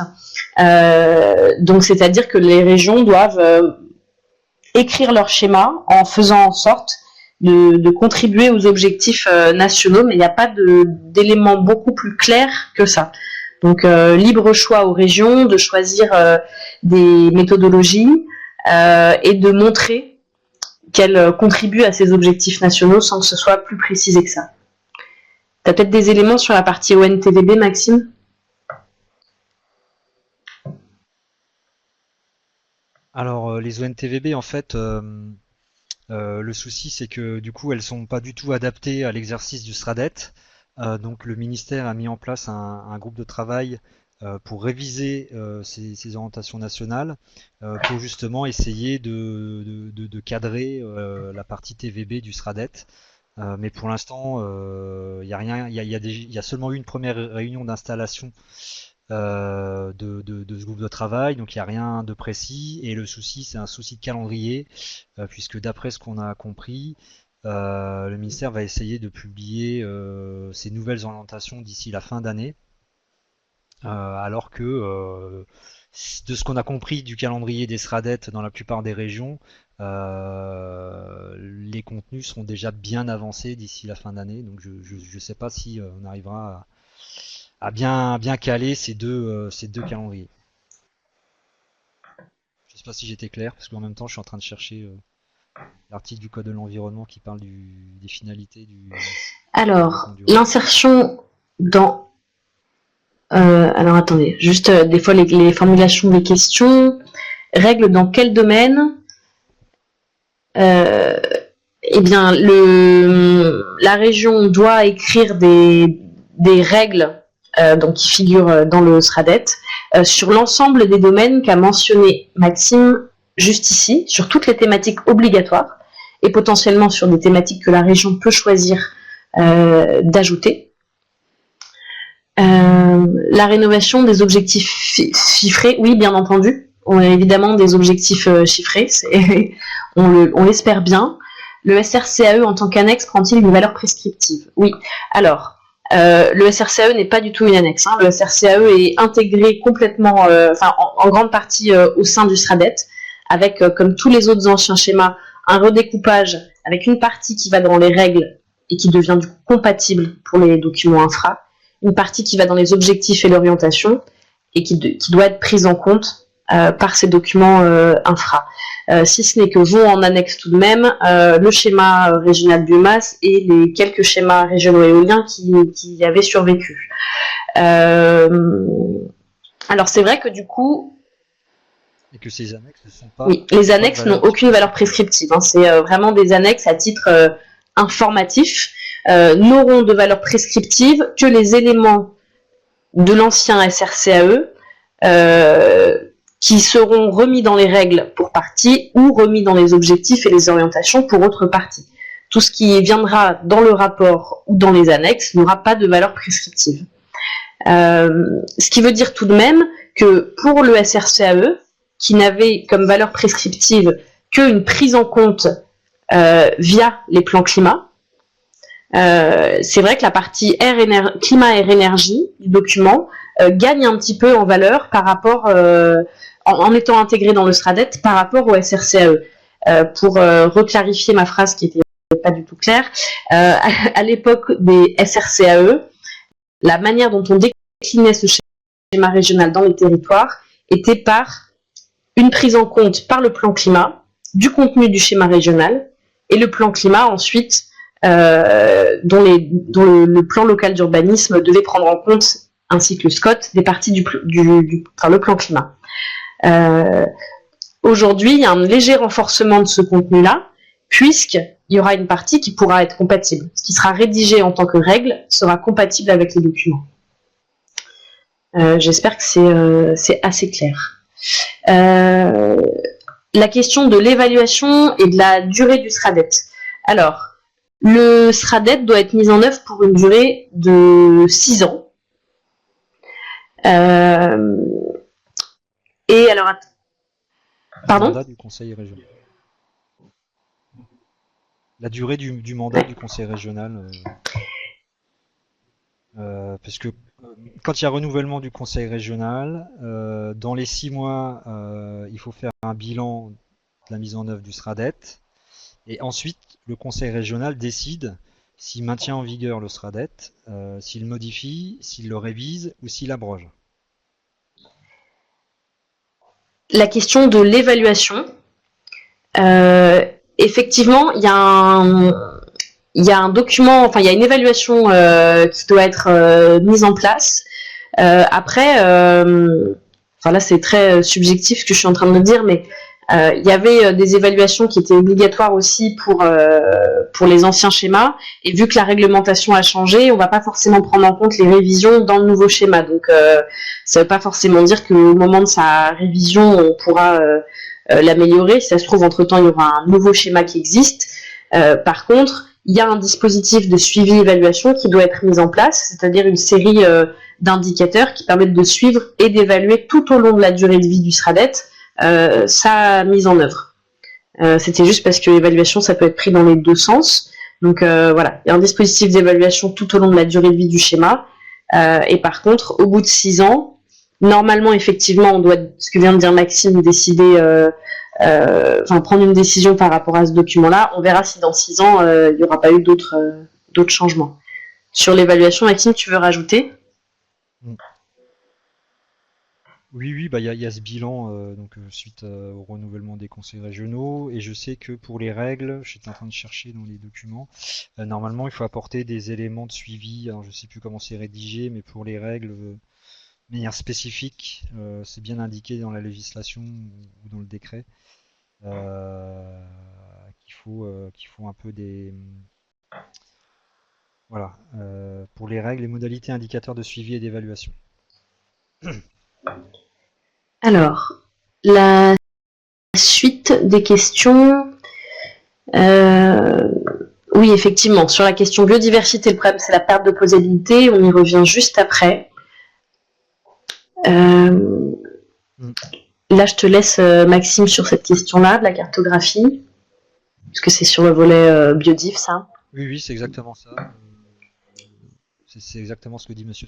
Donc c'est-à-dire que les régions doivent écrire leur schéma en faisant en sorte de contribuer aux objectifs nationaux, mais il n'y a pas d'éléments beaucoup plus clairs que ça. Donc libre choix aux régions de choisir des méthodologies et de montrer qu'elles contribuent à ces objectifs nationaux sans que ce soit plus précisé que ça. Tu as peut-être des éléments sur la partie ONTVB, Maxime ? Alors les ONTVB, en fait, le souci c'est que du coup elles sont pas du tout adaptées à l'exercice du SRADET. Donc le ministère a mis en place un groupe de travail pour réviser ces orientations nationales, pour justement essayer de cadrer la partie TVB du SRADET. Mais pour l'instant, il y a seulement eu une première réunion d'installation de ce groupe de travail, donc il n'y a rien de précis, et le souci c'est un souci de calendrier, puisque d'après ce qu'on a compris, le ministère va essayer de publier ses nouvelles orientations d'ici la fin d'année, alors que de ce qu'on a compris du calendrier des SRADET dans la plupart des régions, les contenus seront déjà bien avancés d'ici la fin d'année, donc je sais pas si on arrivera à bien caler ces deux calendriers. Je sais pas si j'étais clair, parce qu'en même temps je suis en train de chercher l'article du Code de l'environnement qui parle des finalités du... Alors, l'insertion dans... alors attendez, juste des fois les formulations des questions. Règles dans quel domaine ? Euh, eh bien, la région doit écrire des règles donc qui figurent dans le SRADET sur l'ensemble des domaines qu'a mentionné Maxime juste ici, sur toutes les thématiques obligatoires et potentiellement sur des thématiques que la région peut choisir d'ajouter. La rénovation des objectifs chiffrés, oui, bien entendu. On a évidemment des objectifs chiffrés, on l'espère bien. Le SRCAE en tant qu'annexe prend-il une valeur prescriptive? Oui. Alors, le SRCAE n'est pas du tout une annexe. Le SRCAE est intégré complètement, en grande partie au sein du SRADET, avec, comme tous les autres anciens schémas, un redécoupage avec une partie qui va dans les règles et qui devient du coup compatible pour les documents infra, une partie qui va dans les objectifs et l'orientation et qui doit être prise en compte par ces documents infra. Si ce n'est que vont en annexe tout de même le schéma régional biomasse et les quelques schémas régionaux éoliens qui avaient survécu. Alors c'est vrai que du coup... Et que ces annexes ne sont pas... Oui, les annexes n'ont aucune valeur prescriptive. C'est vraiment des annexes à titre informatif. N'auront de valeur prescriptive que les éléments de l'ancien SRCAE qui seront remis dans les règles pour partie ou remis dans les objectifs et les orientations pour autre partie. Tout ce qui viendra dans le rapport ou dans les annexes n'aura pas de valeur prescriptive. Ce qui veut dire tout de même que pour le SRCAE, qui n'avait comme valeur prescriptive qu'une prise en compte via les plans climat, c'est vrai que la partie climat air énergie du document gagne un petit peu en valeur par rapport en étant intégré dans le SRADET par rapport au SRCAE. Pour reclarifier ma phrase qui était pas du tout claire, à l'époque des SRCAE, la manière dont on déclinait ce schéma régional dans les territoires était par une prise en compte par le plan climat du contenu du schéma régional et le plan climat ensuite dont le plan local d'urbanisme devait prendre en compte, ainsi que le SCOT, des parties le plan climat. Aujourd'hui, il y a un léger renforcement de ce contenu-là, puisqu'il y aura une partie qui pourra être compatible. Ce qui sera rédigé en tant que règle sera compatible avec les documents. J'espère que c'est assez clair. La question de l'évaluation et de la durée du SRADET. Alors, le SRADET doit être mis en œuvre pour une durée de 6 ans. Et alors, pardon ? Mandat du conseil régional. La durée du mandat du conseil régional. Parce que quand il y a renouvellement du conseil régional, dans les 6 mois, il faut faire un bilan de la mise en œuvre du SRADET. Et ensuite, le conseil régional décide s'il maintient en vigueur le SRADET, s'il modifie, s'il le révise ou s'il abroge. La question de l'évaluation, effectivement, il y a un document, il y a une évaluation qui doit être mise en place. Après, là c'est très subjectif ce que je suis en train de dire, mais il y avait des évaluations qui étaient obligatoires aussi pour les anciens schémas, et vu que la réglementation a changé, on va pas forcément prendre en compte les révisions dans le nouveau schéma. Donc ça veut pas forcément dire qu'au moment de sa révision, on pourra l'améliorer. Si ça se trouve, entre-temps, il y aura un nouveau schéma qui existe. Par contre, il y a un dispositif de suivi-évaluation qui doit être mis en place, c'est-à-dire une série d'indicateurs qui permettent de suivre et d'évaluer tout au long de la durée de vie du SRADET sa mise en œuvre. C'était juste parce que l'évaluation, ça peut être pris dans les deux sens. Donc voilà, il y a un dispositif d'évaluation tout au long de la durée de vie du schéma. Et par contre, au bout de 6 ans, normalement, effectivement, on doit, ce que vient de dire Maxime, décider... prendre une décision par rapport à ce document-là. On verra si dans 6 ans, il n'y aura pas eu d'autres changements. Sur l'évaluation, Maxime, tu veux rajouter ? Oui, il y a ce bilan suite au renouvellement des conseils régionaux, et je sais que pour les règles, j'étais en train de chercher dans les documents, normalement il faut apporter des éléments de suivi. Alors je sais plus comment c'est rédigé, mais pour les règles de manière spécifique, c'est bien indiqué dans la législation ou dans le décret, qu'il faut un peu des... Voilà, pour les règles et modalités indicateurs de suivi et d'évaluation. Alors, la suite des questions. Oui, effectivement, sur la question biodiversité, le problème c'est la perte de posabilité, on y revient juste après. Là, je te laisse, Maxime, sur cette question-là, de la cartographie, parce que c'est sur le volet biodiv, ça. Oui, c'est exactement ça. C'est exactement ce que dit Monsieur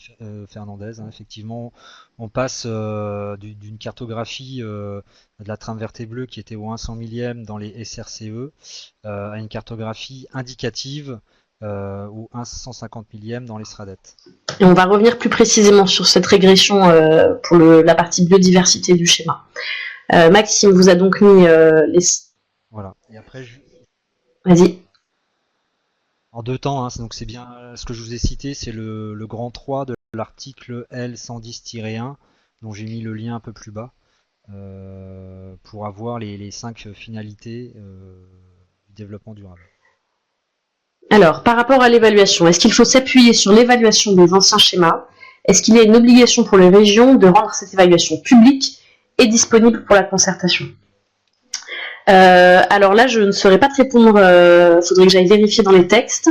Fernandez. Hein. Effectivement, on passe d'une cartographie de la trame verte et bleue qui était au 100 millième dans les SRCE à une cartographie indicative au 150 millième dans les SRADET. Et on va revenir plus précisément sur cette régression pour la partie biodiversité du schéma. Maxime vous a donc mis les... Voilà. Et après, Vas-y. En deux temps, hein, donc c'est bien ce que je vous ai cité, c'est le grand 3 de l'article L110-1, dont j'ai mis le lien un peu plus bas, pour avoir les 5 finalités du développement durable. Alors, par rapport à l'évaluation, est-ce qu'il faut s'appuyer sur l'évaluation des anciens schémas? Est-ce qu'il y a une obligation pour les régions de rendre cette évaluation publique et disponible pour la concertation? Alors là, je ne saurais pas te répondre, faudrait que j'aille vérifier dans les textes.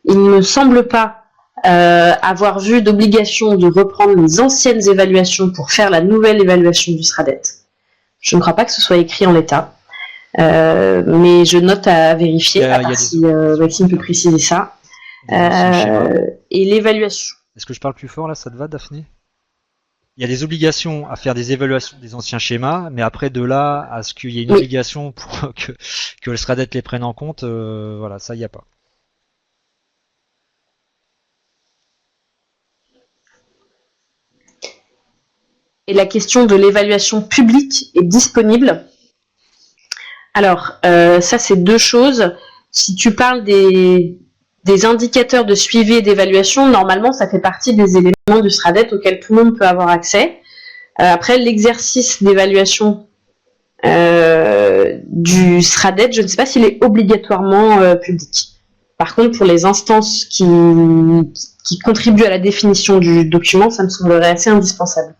Il ne me semble pas avoir vu d'obligation de reprendre les anciennes évaluations pour faire la nouvelle évaluation du SRADET. Je ne crois pas que ce soit écrit en l'état. Mais je note à vérifier, à part si Maxime peut préciser ça. Et l'évaluation. Est-ce que je parle plus fort là, ça te va, Daphné? Il y a des obligations à faire des évaluations des anciens schémas, mais après de là à ce qu'il y ait une obligation pour que le SRADET les prenne en compte, voilà, ça il n'y a pas. Et la question de l'évaluation publique est disponible. Alors, ça c'est deux choses. Si tu parles des indicateurs de suivi et d'évaluation, normalement ça fait partie des éléments du SRADET auxquels tout le monde peut avoir accès. Après, l'exercice d'évaluation du SRADET, je ne sais pas s'il est obligatoirement public. Par contre, pour les instances qui contribuent à la définition du document, ça me semblerait assez indispensable.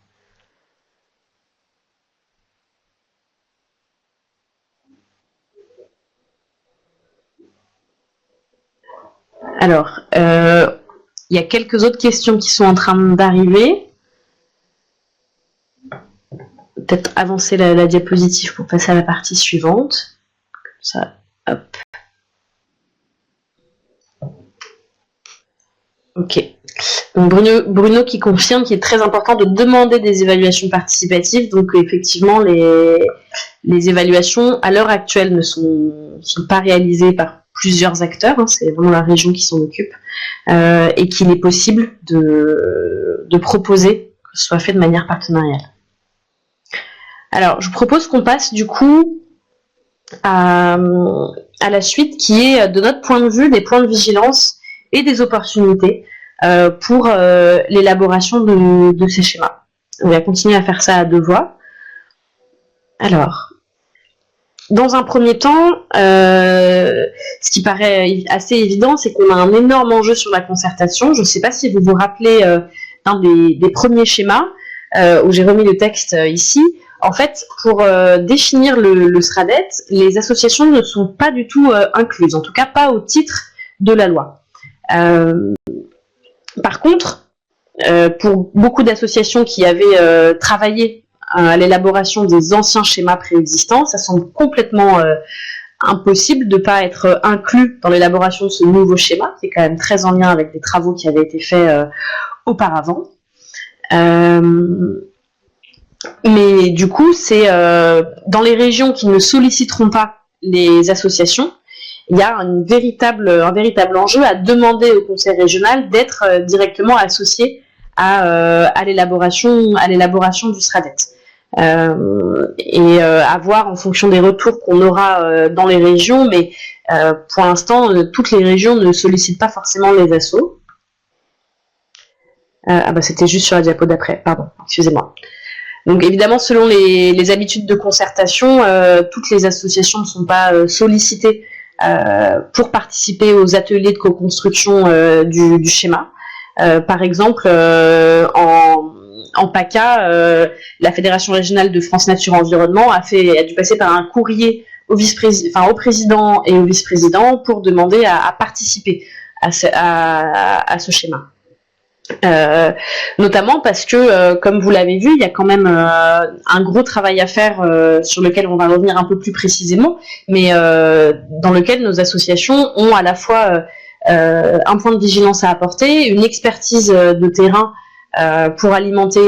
Alors, il y a quelques autres questions qui sont en train d'arriver. Peut-être avancer la diapositive pour passer à la partie suivante. Comme ça, hop. Ok. Donc Bruno qui confirme qu'il est très important de demander des évaluations participatives. Donc effectivement, les évaluations à l'heure actuelle ne sont pas réalisées par plusieurs acteurs. Hein, c'est vraiment la région qui s'en occupe. Et qu'il est possible de proposer que ce soit fait de manière partenariale. Alors, je vous propose qu'on passe du coup à la suite qui est, de notre point de vue, des points de vigilance et des opportunités pour l'élaboration de ces schémas. On va continuer à faire ça à deux voix. Alors, dans un premier temps, ce qui paraît assez évident, c'est qu'on a un énorme enjeu sur la concertation. Je ne sais pas si vous vous rappelez d'un des premiers schémas où j'ai remis le texte ici. En fait, pour définir le SRADET, les associations ne sont pas du tout incluses, en tout cas pas au titre de la loi. Par contre, pour beaucoup d'associations qui avaient travaillé à l'élaboration des anciens schémas préexistants, ça semble complètement impossible de ne pas être inclus dans l'élaboration de ce nouveau schéma, qui est quand même très en lien avec des travaux qui avaient été faits auparavant. Mais du coup, c'est dans les régions qui ne solliciteront pas les associations, il y a un véritable enjeu à demander au conseil régional d'être directement associé à l'élaboration du SRADET. Et à voir en fonction des retours qu'on aura dans les régions, mais pour l'instant, toutes les régions ne sollicitent pas forcément les assos. C'était juste sur la diapo d'après, pardon, excusez-moi. Donc évidemment, selon les habitudes de concertation, toutes les associations ne sont pas sollicitées pour participer aux ateliers de co-construction du schéma. Par exemple, en PACA, la Fédération régionale de France Nature Environnement a dû passer par un courrier au président et au vice-président pour demander à participer à ce schéma. Notamment parce que, comme vous l'avez vu, il y a quand même un gros travail à faire sur lequel on va revenir un peu plus précisément, mais dans lequel nos associations ont à la fois un point de vigilance à apporter, une expertise de terrain pour alimenter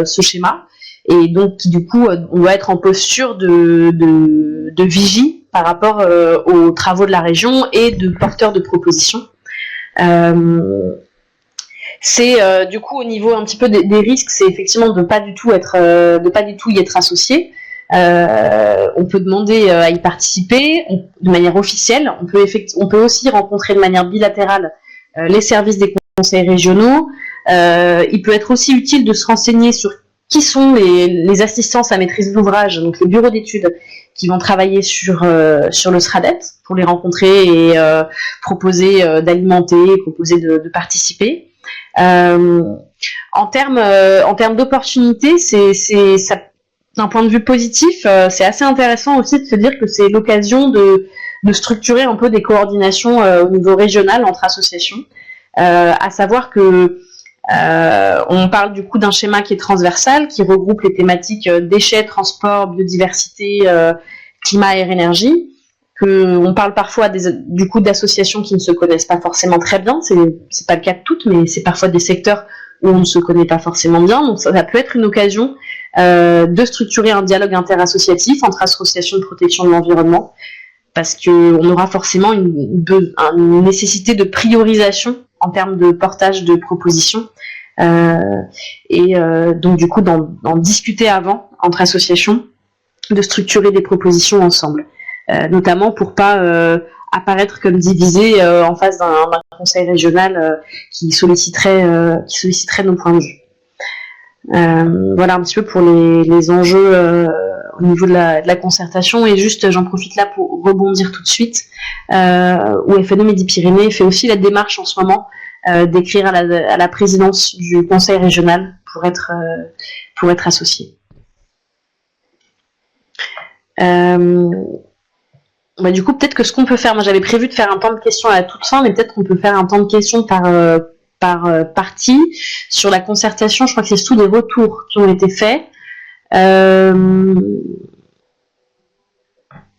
ce schéma, et donc du coup on doit être en posture de vigie par rapport aux travaux de la région et de porteurs de propositions. C'est du coup au niveau un petit peu des risques, c'est effectivement de pas du tout y être associé. On peut demander à y participer de manière officielle. On peut aussi rencontrer de manière bilatérale les services des conseils régionaux. Il peut être aussi utile de se renseigner sur qui sont les assistances à maîtrise d'ouvrage, donc les bureaux d'études qui vont travailler sur le SRADET, pour les rencontrer et proposer d'alimenter, proposer de participer. En termes d'opportunités, ça, d'un point de vue positif, c'est assez intéressant aussi de se dire que c'est l'occasion de structurer un peu des coordinations au niveau régional entre associations, à savoir que on parle du coup d'un schéma qui est transversal, qui regroupe les thématiques déchets, transport, biodiversité, climat, air, énergie. On parle parfois du coup d'associations qui ne se connaissent pas forcément très bien, c'est pas le cas de toutes, mais c'est parfois des secteurs où on ne se connaît pas forcément bien, donc ça peut être une occasion de structurer un dialogue interassociatif entre associations de protection de l'environnement, parce qu'on aura forcément une nécessité de priorisation en termes de portage de propositions, donc du coup d'en discuter avant entre associations, de structurer des propositions ensemble. Notamment pour pas apparaître comme divisé en face d'un conseil régional qui solliciterait nos points de vue. Voilà un petit peu pour les enjeux au niveau de la concertation, et juste j'en profite là pour rebondir tout de suite où FNE Midi-Pyrénées fait aussi la démarche en ce moment d'écrire à la présidence du conseil régional pour être associé. Du coup, peut-être que ce qu'on peut faire, moi j'avais prévu de faire un temps de questions à la toute fin, mais peut-être qu'on peut faire un temps de questions par partie. Sur la concertation, je crois que c'est sous des retours qui ont été faits.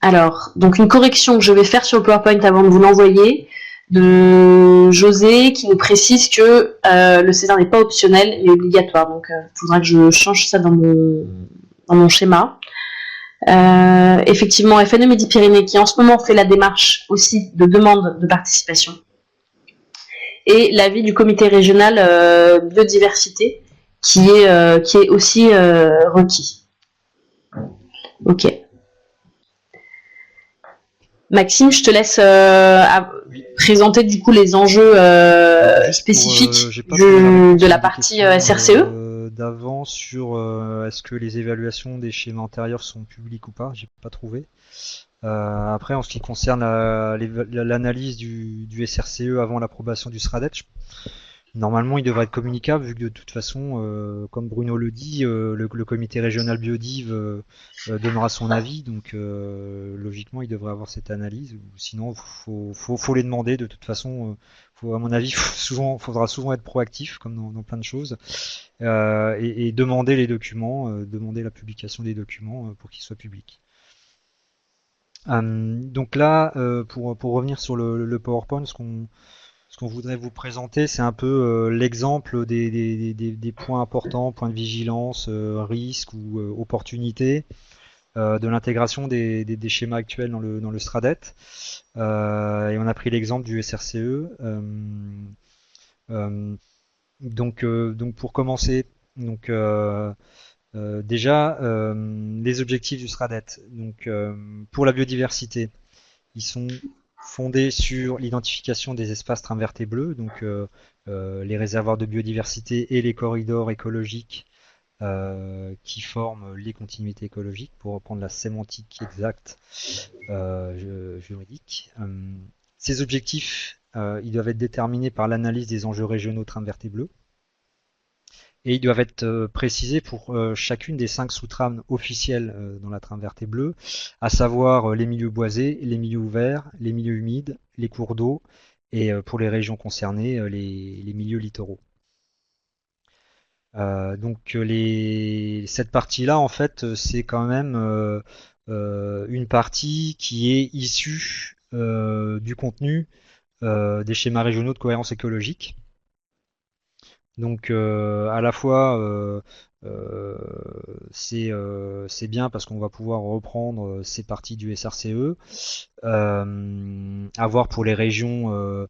Alors, donc une correction que je vais faire sur le PowerPoint avant de vous l'envoyer, de José, qui nous précise que le César n'est pas optionnel, mais obligatoire. Donc, il faudra que je change ça dans mon schéma. Effectivement, FNE Midi-Pyrénées qui en ce moment fait la démarche aussi de demande de participation, et l'avis du comité régional biodiversité qui est aussi requis. Ok. Maxime, je te laisse présenter du coup les enjeux spécifiques de la partie SRCE. D'avant sur est-ce que les évaluations des schémas antérieurs sont publiques ou pas, j'ai pas trouvé. Après, en ce qui concerne l'analyse du SRCE avant l'approbation du SRADET, normalement il devrait être communicable, vu que de toute façon, comme Bruno le dit, le comité régional biodiv donnera son avis, donc logiquement il devrait avoir cette analyse, ou sinon faut les demander de toute façon. À mon avis, faudra souvent être proactif, comme dans plein de choses, et demander les documents, demander la publication des documents pour qu'ils soient publics. Donc là, pour revenir sur le PowerPoint, ce qu'on voudrait vous présenter, c'est un peu l'exemple des points importants, points de vigilance, risques ou opportunités de l'intégration des schémas actuels dans le SRADET. Et on a pris l'exemple du SRCE. Donc pour commencer, déjà les objectifs du SRADET. Donc pour la biodiversité, ils sont fondés sur l'identification des espaces trim verts et bleus, donc les réservoirs de biodiversité et les corridors écologiques qui forment les continuités écologiques, pour reprendre la sémantique exacte juridique. Ces objectifs, ils doivent être déterminés par l'analyse des enjeux régionaux trame verte et bleue, et ils doivent être précisés pour chacune des 5 sous-trames officielles dans la trame verte et bleue, à savoir les milieux boisés, les milieux ouverts, les milieux humides, les cours d'eau, et pour les régions concernées, les milieux littoraux. Cette partie-là, en fait, c'est quand même une partie qui est issue du contenu des schémas régionaux de cohérence écologique. Donc à la fois euh, c'est bien parce qu'on va pouvoir reprendre ces parties du SRCE, avoir pour les régions,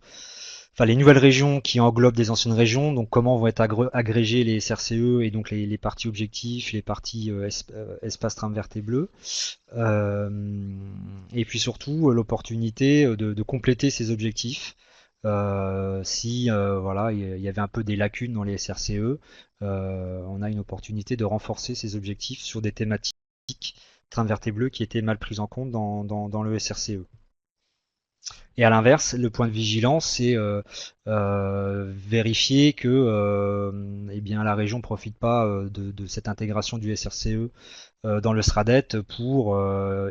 enfin les nouvelles régions qui englobent des anciennes régions, donc comment vont être agrégés les SRCE et donc les parties objectifs, les parties espace trame verte et bleu, euh, et puis surtout l'opportunité de compléter ces objectifs. Si voilà, il y avait un peu des lacunes dans les SRCE, on a une opportunité de renforcer ces objectifs sur des thématiques trame verte et bleu qui étaient mal prises en compte dans le SRCE. Et à l'inverse, le point de vigilance, c'est vérifier que eh bien, la région ne profite pas de cette intégration du SRCE dans le SRADET pour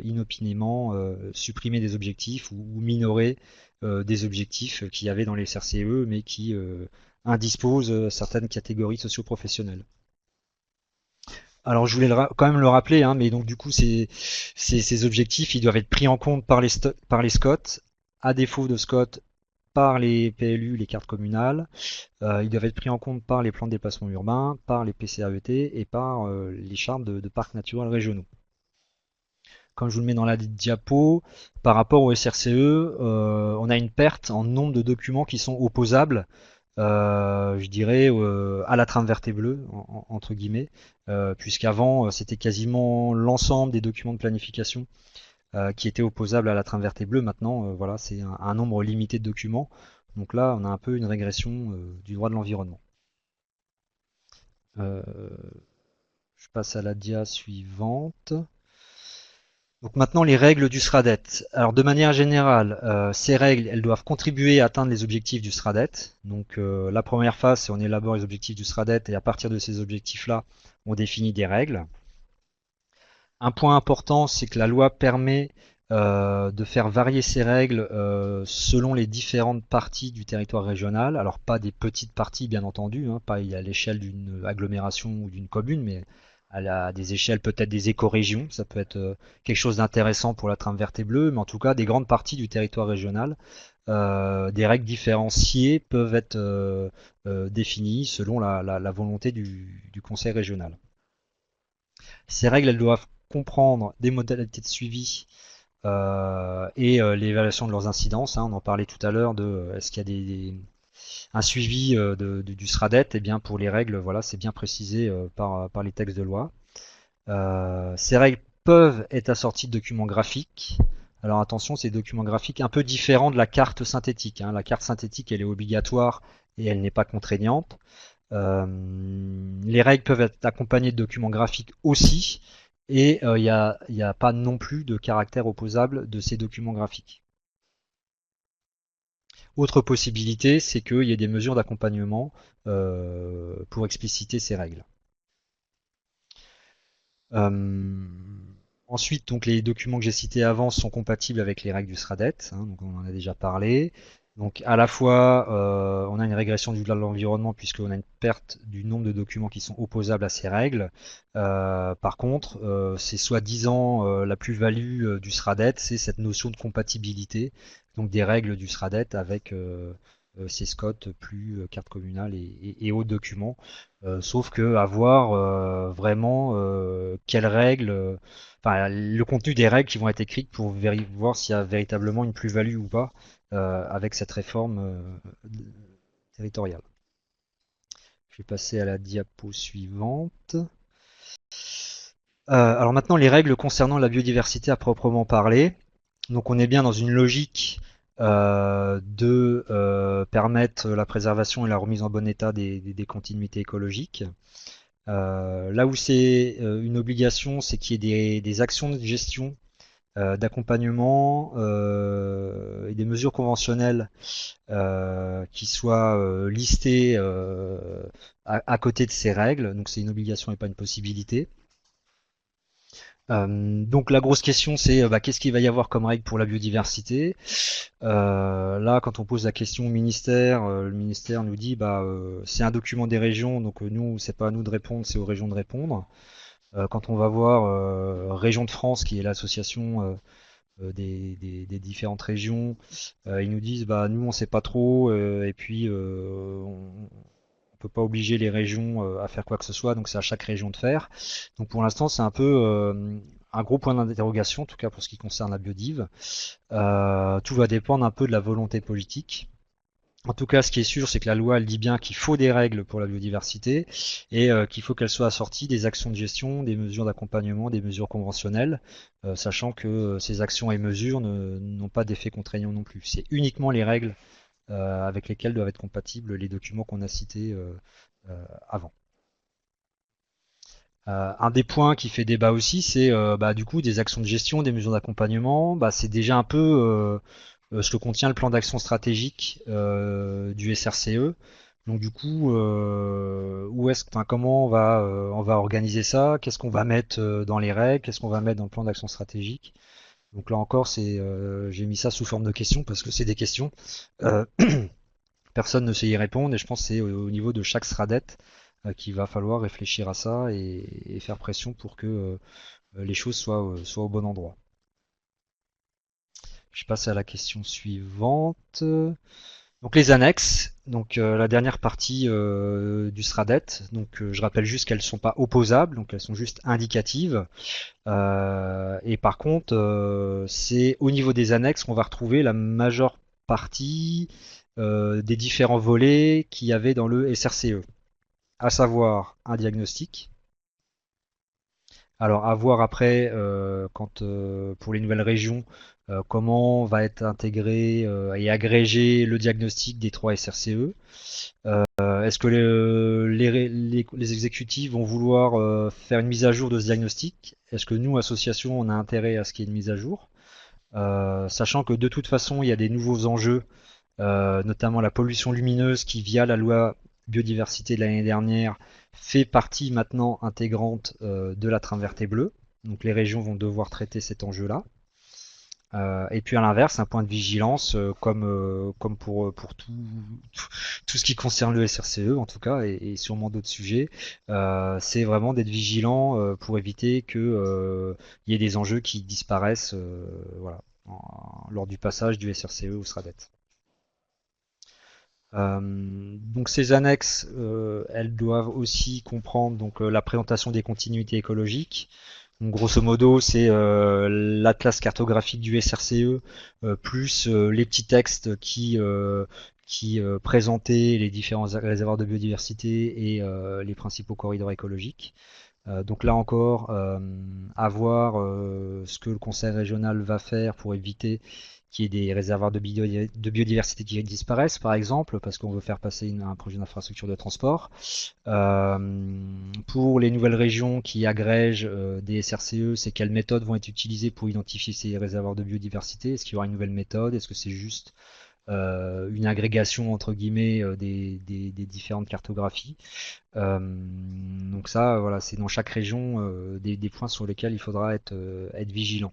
inopinément supprimer des objectifs ou minorer des objectifs qu'il y avait dans les SRCE, mais qui indisposent certaines catégories socio-professionnelles. Alors je voulais quand même le rappeler, hein, mais donc du coup ces objectifs ils doivent être pris en compte par par les SCOT, à défaut de SCOT par les PLU, les cartes communales. Ils doivent être pris en compte par les plans de déplacement urbain, par les PCAET et par les chartes de parcs naturels régionaux. Comme je vous le mets dans la diapo, par rapport au SRCE, on a une perte en nombre de documents qui sont opposables, je dirais, à la trame verte et bleue, entre guillemets, puisqu'avant, c'était quasiment l'ensemble des documents de planification qui étaient opposables à la trame verte et bleue. Maintenant, voilà, c'est un nombre limité de documents. Donc là, on a un peu une régression du droit de l'environnement. Euh, je passe à la dia suivante. Donc maintenant les règles du SRADET. Alors de manière générale, ces règles, elles doivent contribuer à atteindre les objectifs du SRADET. Donc la première phase, c'est on élabore les objectifs du SRADET et à partir de ces objectifs-là, on définit des règles. Un point important, c'est que la loi permet de faire varier ces règles selon les différentes parties du territoire régional. Alors pas des petites parties bien entendu, hein, pas à l'échelle d'une agglomération ou d'une commune, mais à des échelles peut-être des écorégions. Ça peut être quelque chose d'intéressant pour la trame verte et bleue, mais en tout cas des grandes parties du territoire régional. Des règles différenciées peuvent être définies selon la volonté du conseil régional. Ces règles, elles doivent comprendre des modalités de suivi et l'évaluation de leurs incidences. Hein, on en parlait tout à l'heure de est-ce qu'il y a un suivi du SRADET. Et bien pour les règles, voilà, c'est bien précisé par les textes de loi. Ces règles peuvent être assorties de documents graphiques. Alors attention, c'est des documents graphiques un peu différents de la carte synthétique. Hein. La carte synthétique, elle est obligatoire et elle n'est pas contraignante. Les règles peuvent être accompagnées de documents graphiques aussi, et il n'y a pas non plus de caractère opposable de ces documents graphiques. Autre possibilité, c'est qu'il y ait des mesures d'accompagnement pour expliciter ces règles. Euh, Ensuite, donc les documents que j'ai cités avant sont compatibles avec les règles du SRADET, hein, donc on en a déjà parlé. Donc à la fois, on a une régression du droit de l'environnement puisqu'on a une perte du nombre de documents qui sont opposables à ces règles. Par contre, c'est soi-disant la plus-value du SRADET, c'est cette notion de compatibilité, donc des règles du SRADET avec ces SCOT plus carte communale et autres documents. Sauf que avoir vraiment quelles règles, enfin le contenu des règles qui vont être écrites pour voir s'il y a véritablement une plus-value ou pas avec cette réforme territoriale. Je vais passer à la diapo suivante. Alors maintenant les règles concernant la biodiversité à proprement parler. Donc on est bien dans une logique de permettre la préservation et la remise en bon état des continuités écologiques. Là où c'est une obligation, c'est qu'il y ait des actions de gestion, d'accompagnement et des mesures conventionnelles qui soient listées à côté de ces règles. Donc c'est une obligation et pas une possibilité. Donc la grosse question c'est qu'est-ce qu'il va y avoir comme règle pour la biodiversité. Là quand on pose la question au ministère, le ministère nous dit c'est un document des régions, donc nous c'est pas à nous de répondre, c'est aux régions de répondre. Quand on va voir Région de France, qui est l'association des différentes régions, ils nous disent nous on sait pas trop, et puis on peut pas obliger les régions à faire quoi que ce soit, donc c'est à chaque région de faire. Donc pour l'instant c'est un peu un gros point d'interrogation, en tout cas pour ce qui concerne la biodive. Tout va dépendre un peu de la volonté politique. En tout cas, ce qui est sûr, c'est que la loi, elle dit bien qu'il faut des règles pour la biodiversité et qu'il faut qu'elles soient assorties des actions de gestion, des mesures d'accompagnement, des mesures conventionnelles, sachant que ces actions et mesures n'ont pas d'effet contraignant non plus. C'est uniquement les règles avec lesquelles doivent être compatibles les documents qu'on a cités avant. Un des points qui fait débat aussi, c'est du coup des actions de gestion, des mesures d'accompagnement. C'est déjà un peu ce que contient le plan d'action stratégique du SRCE. Donc du coup, comment on va organiser ça? Qu'est-ce qu'on va mettre dans les règles? Qu'est-ce qu'on va mettre dans le plan d'action stratégique? Donc là encore, j'ai mis ça sous forme de questions parce que c'est des questions. Euh, Personne ne sait y répondre et je pense que c'est au niveau de chaque SRADET qu'il va falloir réfléchir à ça et faire pression pour que les choses soient au bon endroit. Je passe à la question suivante. Donc les annexes, donc la dernière partie du SRADET. Donc je rappelle juste qu'elles ne sont pas opposables, donc elles sont juste indicatives. Et par contre, c'est au niveau des annexes qu'on va retrouver la majeure partie des différents volets qu'il y avait dans le SRCE, à savoir un diagnostic. Alors à voir après, pour les nouvelles régions, comment va être intégré et agrégé le diagnostic des 3 SRCE. Est-ce que les exécutifs vont vouloir faire une mise à jour de ce diagnostic? Est-ce que nous, associations, on a intérêt à ce qu'il y ait une mise à jour? Sachant que de toute façon, il y a des nouveaux enjeux, notamment la pollution lumineuse qui, via la loi biodiversité de l'année dernière, fait partie maintenant intégrante de la trame verte et bleue. Donc les régions vont devoir traiter cet enjeu-là. Et puis à l'inverse, un point de vigilance, comme pour tout ce qui concerne le SRCE en tout cas, et sûrement d'autres sujets, c'est vraiment d'être vigilant pour éviter que il y ait des enjeux qui disparaissent voilà, lors du passage du SRCE au SRADET. Donc ces annexes, elles doivent aussi comprendre donc la présentation des continuités écologiques. Donc, grosso modo, c'est l'atlas cartographique du SRCE plus les petits textes qui présentaient les différents réservoirs de biodiversité et les principaux corridors écologiques. Donc là encore, à voir ce que le conseil régional va faire pour éviter qu'il y ait des réservoirs de biodiversité qui disparaissent, par exemple, parce qu'on veut faire passer un projet d'infrastructure de transport. Pour les nouvelles régions qui agrègent des SRCE, c'est quelles méthodes vont être utilisées pour identifier ces réservoirs de biodiversité? Est-ce qu'il y aura une nouvelle méthode? Est-ce que c'est juste une agrégation entre guillemets des différentes cartographies? Donc ça, voilà, c'est dans chaque région des points sur lesquels il faudra être vigilant.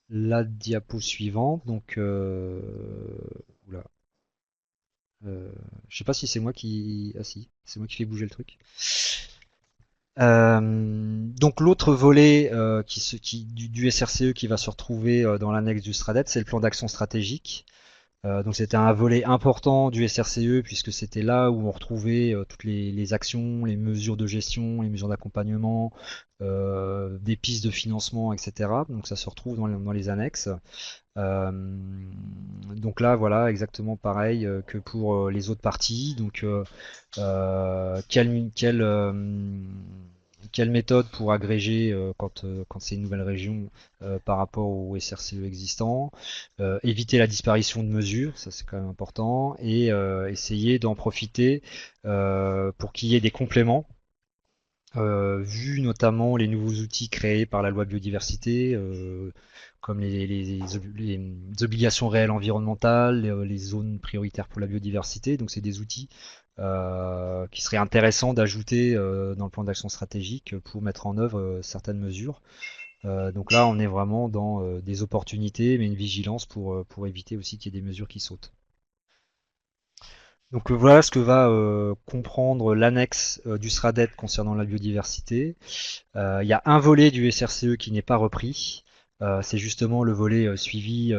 La diapo suivante, donc oula, je sais pas si c'est moi qui, ah si, c'est moi qui fais bouger le truc. Donc l'autre volet du SRCE qui va se retrouver dans l'annexe du SRADET, c'est le plan d'action stratégique. Donc c'était un volet important du SRCE puisque c'était là où on retrouvait toutes les actions, les mesures de gestion, les mesures d'accompagnement, des pistes de financement, etc. Donc ça se retrouve dans les annexes. Euh, donc là, voilà, exactement pareil que pour les autres parties. Donc quelle quelle méthode pour agréger quand c'est une nouvelle région par rapport au SRCE existant, éviter la disparition de mesures, ça c'est quand même important, et essayer d'en profiter pour qu'il y ait des compléments. Vu notamment les nouveaux outils créés par la loi biodiversité, comme les obligations réelles environnementales, les zones prioritaires pour la biodiversité. Donc c'est des outils qui seraient intéressants d'ajouter dans le plan d'action stratégique pour mettre en œuvre certaines mesures. Donc là, on est vraiment dans des opportunités, mais une vigilance pour éviter aussi qu'il y ait des mesures qui sautent. Donc voilà ce que va comprendre l'annexe du SRADET concernant la biodiversité. Il y a un volet du SRCE qui n'est pas repris. C'est justement le volet suivi,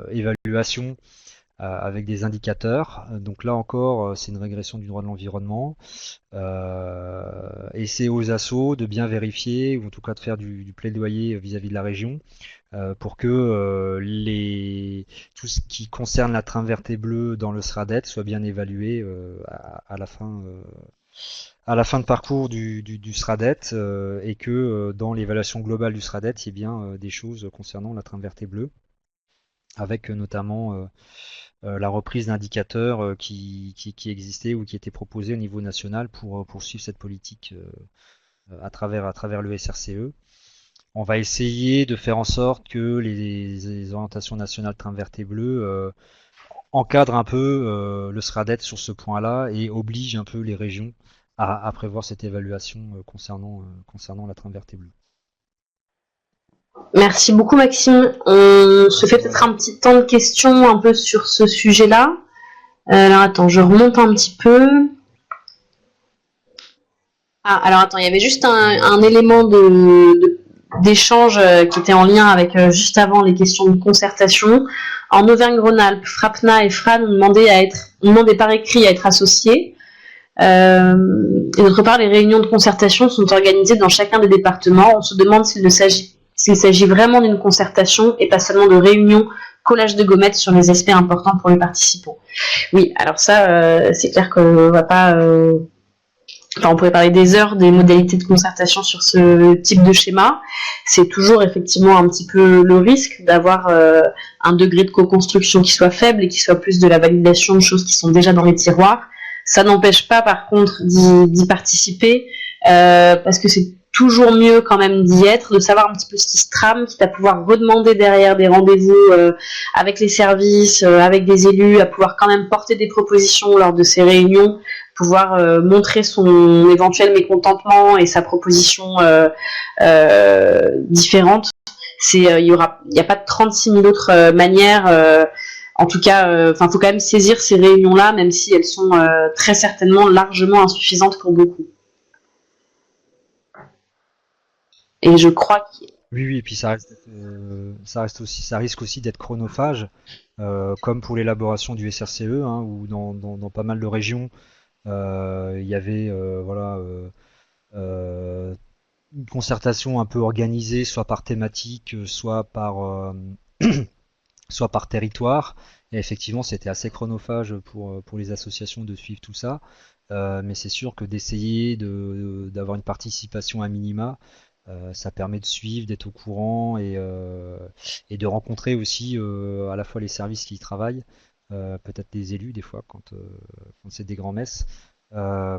évaluation avec des indicateurs. Donc là encore, c'est une régression du droit de l'environnement. Et c'est aux assos de bien vérifier, ou en tout cas de faire du plaidoyer vis-à-vis de la région, pour que tout ce qui concerne la trame verte et bleue dans le SRADET soit bien évalué à la fin de parcours du SRADET, et que dans l'évaluation globale du SRADET, il y ait bien des choses concernant la trame verte et bleue, avec notamment la reprise d'indicateurs qui existaient ou qui étaient proposés au niveau national pour poursuivre cette politique à travers le SRCE. On va essayer de faire en sorte que les orientations nationales trame verte et bleue encadrent un peu le SRADET sur ce point-là et obligent un peu les régions à prévoir cette évaluation concernant la trame verte et bleue. Merci beaucoup Maxime. On se fait peut-être un petit temps de questions un peu sur ce sujet-là. Alors attends, je remonte un petit peu. Ah, alors attends, il y avait juste un élément d'échange qui était en lien avec juste avant les questions de concertation. En Auvergne-Rhône-Alpes, FRAPNA et FRAN ont demandé par écrit à être associés. Et d'autre part, les réunions de concertation sont organisées dans chacun des départements. On se demande s'il s'agit vraiment d'une concertation et pas seulement de réunions, collage de gommettes sur les aspects importants pour les participants. Oui, alors ça, c'est clair qu'on va pas... Enfin, on pourrait parler des heures, des modalités de concertation sur ce type de schéma. C'est toujours effectivement un petit peu le risque d'avoir un degré de co-construction qui soit faible et qui soit plus de la validation de choses qui sont déjà dans les tiroirs. Ça n'empêche pas par contre d'y participer parce que c'est toujours mieux quand même d'y être, de savoir un petit peu ce qui se trame, quitte à pouvoir redemander derrière des rendez-vous avec les services, avec des élus, à pouvoir quand même porter des propositions lors de ces réunions, pouvoir montrer son éventuel mécontentement et sa proposition différente. Il y a pas de 36 000 autres manières. En tout cas, faut quand même saisir ces réunions-là, même si elles sont très certainement largement insuffisantes pour beaucoup. Et je crois que... Oui, et puis ça risque aussi d'être chronophage, comme pour l'élaboration du SRCE, hein, où dans pas mal de régions, il y avait une concertation un peu organisée, soit par thématique, soit par territoire. Et effectivement, c'était assez chronophage pour les associations de suivre tout ça. Mais c'est sûr que d'essayer d'avoir une participation à minima, ça permet de suivre, d'être au courant et de rencontrer aussi à la fois les services qui y travaillent, peut-être des élus des fois quand c'est des grands-messes,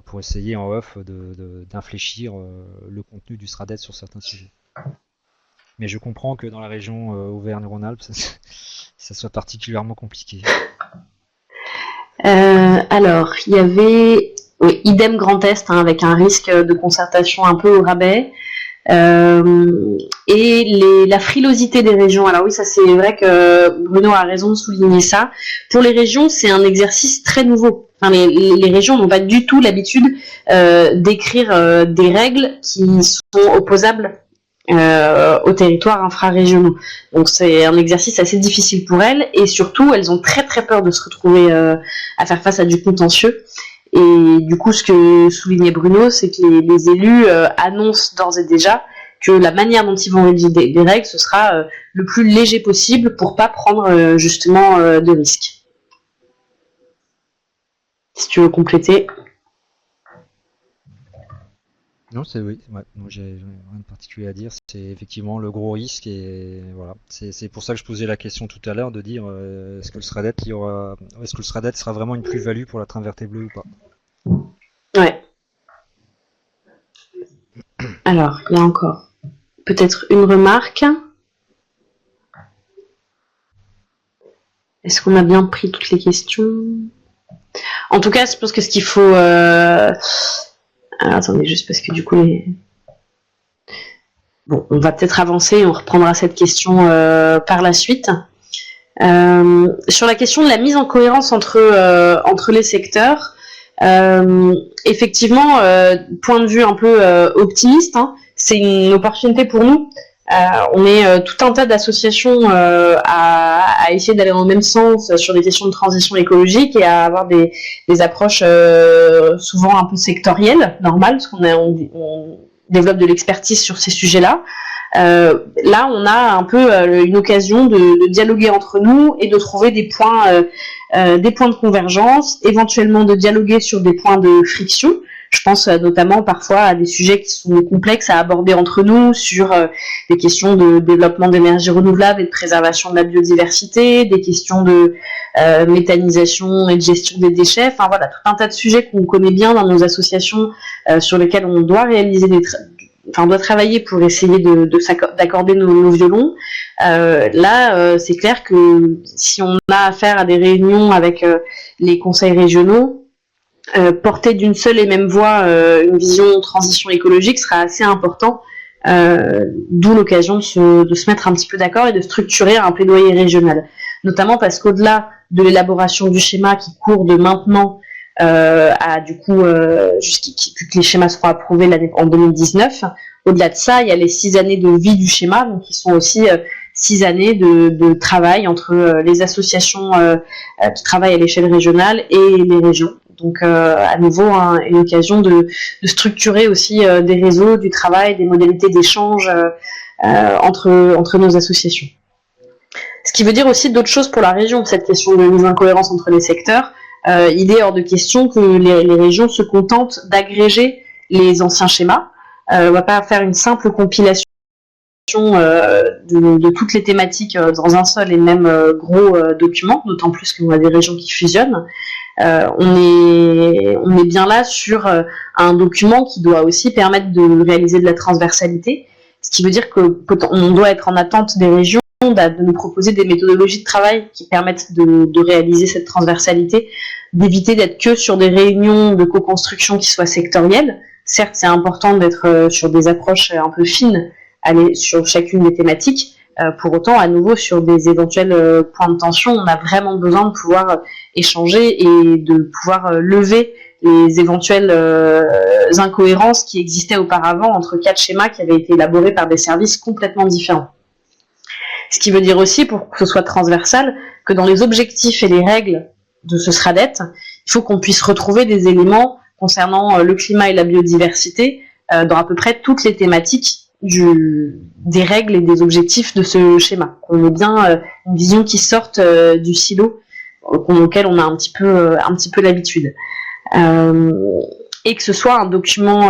pour essayer en off d'infléchir le contenu du SRADET sur certains sujets. Mais je comprends que dans la région Auvergne-Rhône-Alpes, ça soit particulièrement compliqué. Alors, il y avait idem Grand Est, hein, avec un risque de concertation un peu au rabais. Et la frilosité des régions. Alors oui, ça c'est vrai que Bruno a raison de souligner ça. Pour les régions, c'est un exercice très nouveau. Enfin, les régions n'ont pas du tout l'habitude d'écrire des règles qui sont opposables aux territoires infrarégionaux. Donc c'est un exercice assez difficile pour elles, et surtout elles ont très très peur de se retrouver à faire face à du contentieux. Et du coup, ce que soulignait Bruno, c'est que les élus annoncent d'ores et déjà que la manière dont ils vont rédiger des règles, ce sera le plus léger possible pour pas prendre justement de risques. Si tu veux compléter. Non, c'est oui, ouais, non, j'ai rien de particulier à dire. C'est effectivement le gros risque et voilà. C'est pour ça que je posais la question tout à l'heure de dire est-ce que le SRADET, est-ce que le SRADET sera vraiment une plus-value pour la trame verte et bleue ou pas? Ouais. Alors, il y a encore peut-être une remarque. Est-ce qu'on a bien pris toutes les questions? En tout cas, je pense que ce qu'il faut... Alors, attendez, juste parce que du coup... Bon, on va peut-être avancer et on reprendra cette question par la suite. Sur la question de la mise en cohérence entre les secteurs, effectivement, point de vue un peu optimiste, hein, c'est une opportunité pour nous. On est tout un tas d'associations à essayer d'aller dans le même sens sur des questions de transition écologique et à avoir des approches souvent un peu sectorielles, normales, parce qu'on développe de l'expertise sur ces sujets-là. Là, on a un peu une occasion de dialoguer entre nous et de trouver des points de convergence, éventuellement de dialoguer sur des points de friction. Je pense notamment parfois à des sujets qui sont complexes à aborder entre nous sur des questions de développement d'énergie renouvelable et de préservation de la biodiversité, des questions de méthanisation et de gestion des déchets. Enfin voilà, tout un tas de sujets qu'on connaît bien dans nos associations sur lesquels on doit réaliser on doit travailler pour essayer d'accorder nos violons. Là, c'est clair que si on a affaire à des réunions avec les conseils régionaux, porter d'une seule et même voix une vision transition écologique sera assez important, d'où l'occasion de se mettre un petit peu d'accord et de structurer un plaidoyer régional. Notamment parce qu'au-delà de l'élaboration du schéma qui court de maintenant à du coup que les schémas seront approuvés en 2019, au-delà de ça, il y a les 6 années de vie du schéma, donc qui sont aussi 6 années de travail entre les associations qui travaillent à l'échelle régionale et les régions. Donc à nouveau une occasion de structurer aussi des réseaux, du travail, des modalités d'échange entre nos associations. Ce qui veut dire aussi d'autres choses pour la région, cette question de mise en cohérence entre les secteurs. Il est hors de question que les régions se contentent d'agréger les anciens schémas. On ne va pas faire une simple compilation de toutes les thématiques dans un seul et même gros document, d'autant plus qu'on a des régions qui fusionnent. On est bien là sur un document qui doit aussi permettre de réaliser de la transversalité, ce qui veut dire qu'on doit être en attente des régions de nous proposer des méthodologies de travail qui permettent de réaliser cette transversalité, d'éviter d'être que sur des réunions de co-construction qui soient sectorielles. Certes, c'est important d'être sur des approches un peu fines sur chacune des thématiques. Pour autant, à nouveau, sur des éventuels points de tension, on a vraiment besoin de pouvoir échanger et de pouvoir lever les éventuelles incohérences qui existaient auparavant entre 4 schémas qui avaient été élaborés par des services complètement différents. Ce qui veut dire aussi, pour que ce soit transversal, que dans les objectifs et les règles de ce SRADET, il faut qu'on puisse retrouver des éléments concernant le climat et la biodiversité dans à peu près toutes les thématiques des règles et des objectifs de ce schéma. Qu'on ait bien une vision qui sorte du silo auquel on a un petit peu l'habitude. Et que ce soit un document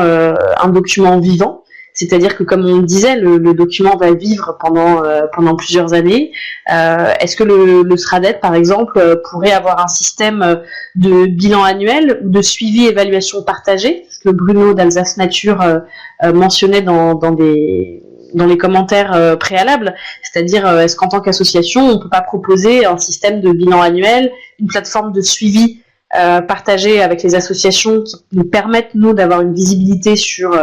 vivant, c'est-à-dire que, comme on le disait, le document va vivre pendant plusieurs années. Est-ce que le SRADET, par exemple, pourrait avoir un système de bilan annuel ou de suivi-évaluation partagée, ce que Bruno d'Alsace Nature mentionnait dans les commentaires préalables, c'est-à-dire est-ce qu'en tant qu'association, on ne peut pas proposer un système de bilan annuel, une plateforme de suivi partagée avec les associations qui nous permettent, nous, d'avoir une visibilité sur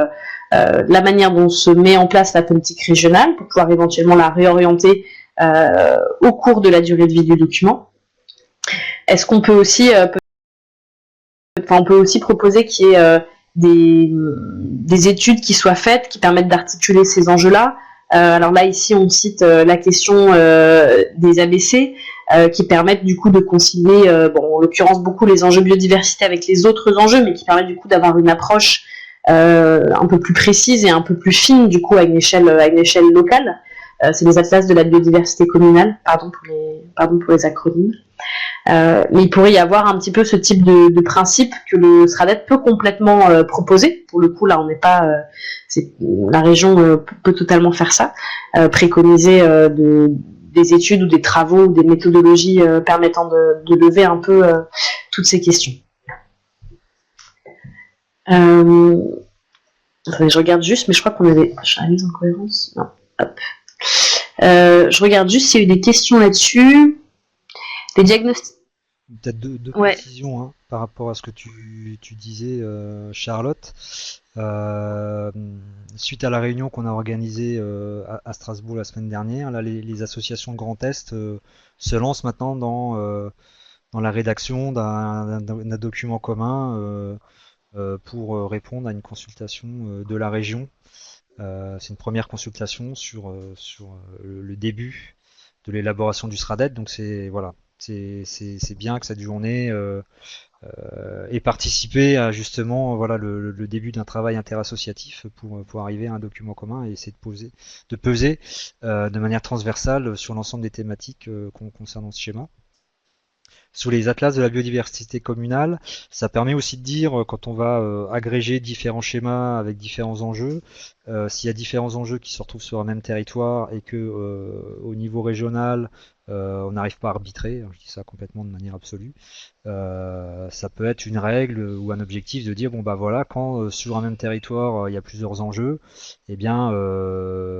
la manière dont se met en place la politique régionale pour pouvoir éventuellement la réorienter au cours de la durée de vie du document. Est-ce qu'on peut aussi, on peut aussi proposer qu'il y ait des études qui soient faites, qui permettent d'articuler ces enjeux-là. Alors là, ici, on cite la question des ABC, qui permettent du coup de concilier, en l'occurrence beaucoup les enjeux biodiversité avec les autres enjeux, mais qui permettent du coup d'avoir une approche un peu plus précise et un peu plus fine du coup à une échelle locale. c'est les atlas de la biodiversité communale, pardon pour les acronymes. Mais il pourrait y avoir un petit peu ce type de principe que le SRADET peut complètement proposer. Pour le coup, là, on n'est pas, la région peut totalement faire ça, préconiser des études ou des travaux ou des méthodologies permettant de lever un peu toutes ces questions. Je regarde juste, mais je crois qu'on avait... Je suis mise en cohérence. Non, hop. Je regarde juste s'il y a eu des questions là-dessus. Les diagnostics. Peut-être deux précisions hein, par rapport à ce que tu disais, Charlotte. Suite à la réunion qu'on a organisée à Strasbourg la semaine dernière, là, les associations de Grand Est se lancent maintenant dans la rédaction d'un document commun pour répondre à une consultation de la région. C'est une première consultation sur le début de l'élaboration du SRADET, donc c'est bien que cette journée ait participé à justement le début d'un travail interassociatif pour arriver à un document commun et essayer de peser de manière transversale sur l'ensemble des thématiques concernant ce schéma. Sous les atlas de la biodiversité communale, ça permet aussi de dire, quand on va agréger différents schémas avec différents enjeux, s'il y a différents enjeux qui se retrouvent sur un même territoire et que au niveau régional, on n'arrive pas à arbitrer, je dis ça complètement de manière absolue, ça peut être une règle ou un objectif de dire bon bah voilà, quand sur un même territoire il y a plusieurs enjeux, eh bien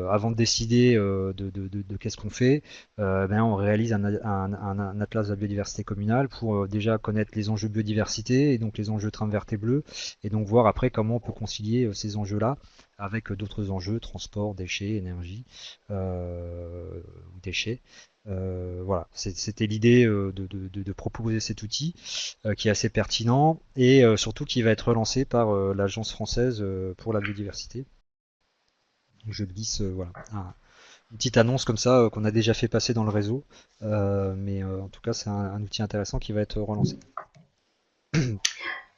avant de décider de qu'est-ce qu'on fait, on réalise un atlas de la biodiversité communale pour déjà connaître les enjeux biodiversité et donc les enjeux trame verte et bleue, et donc voir après comment on peut concilier ces enjeux-là avec d'autres enjeux, transport, déchets, énergie, déchets. Voilà, c'était l'idée de proposer cet outil qui est assez pertinent et surtout qui va être relancé par l'Agence française pour la biodiversité. Je glisse voilà, une petite annonce comme ça qu'on a déjà fait passer dans le réseau, mais en tout cas c'est un outil intéressant qui va être relancé.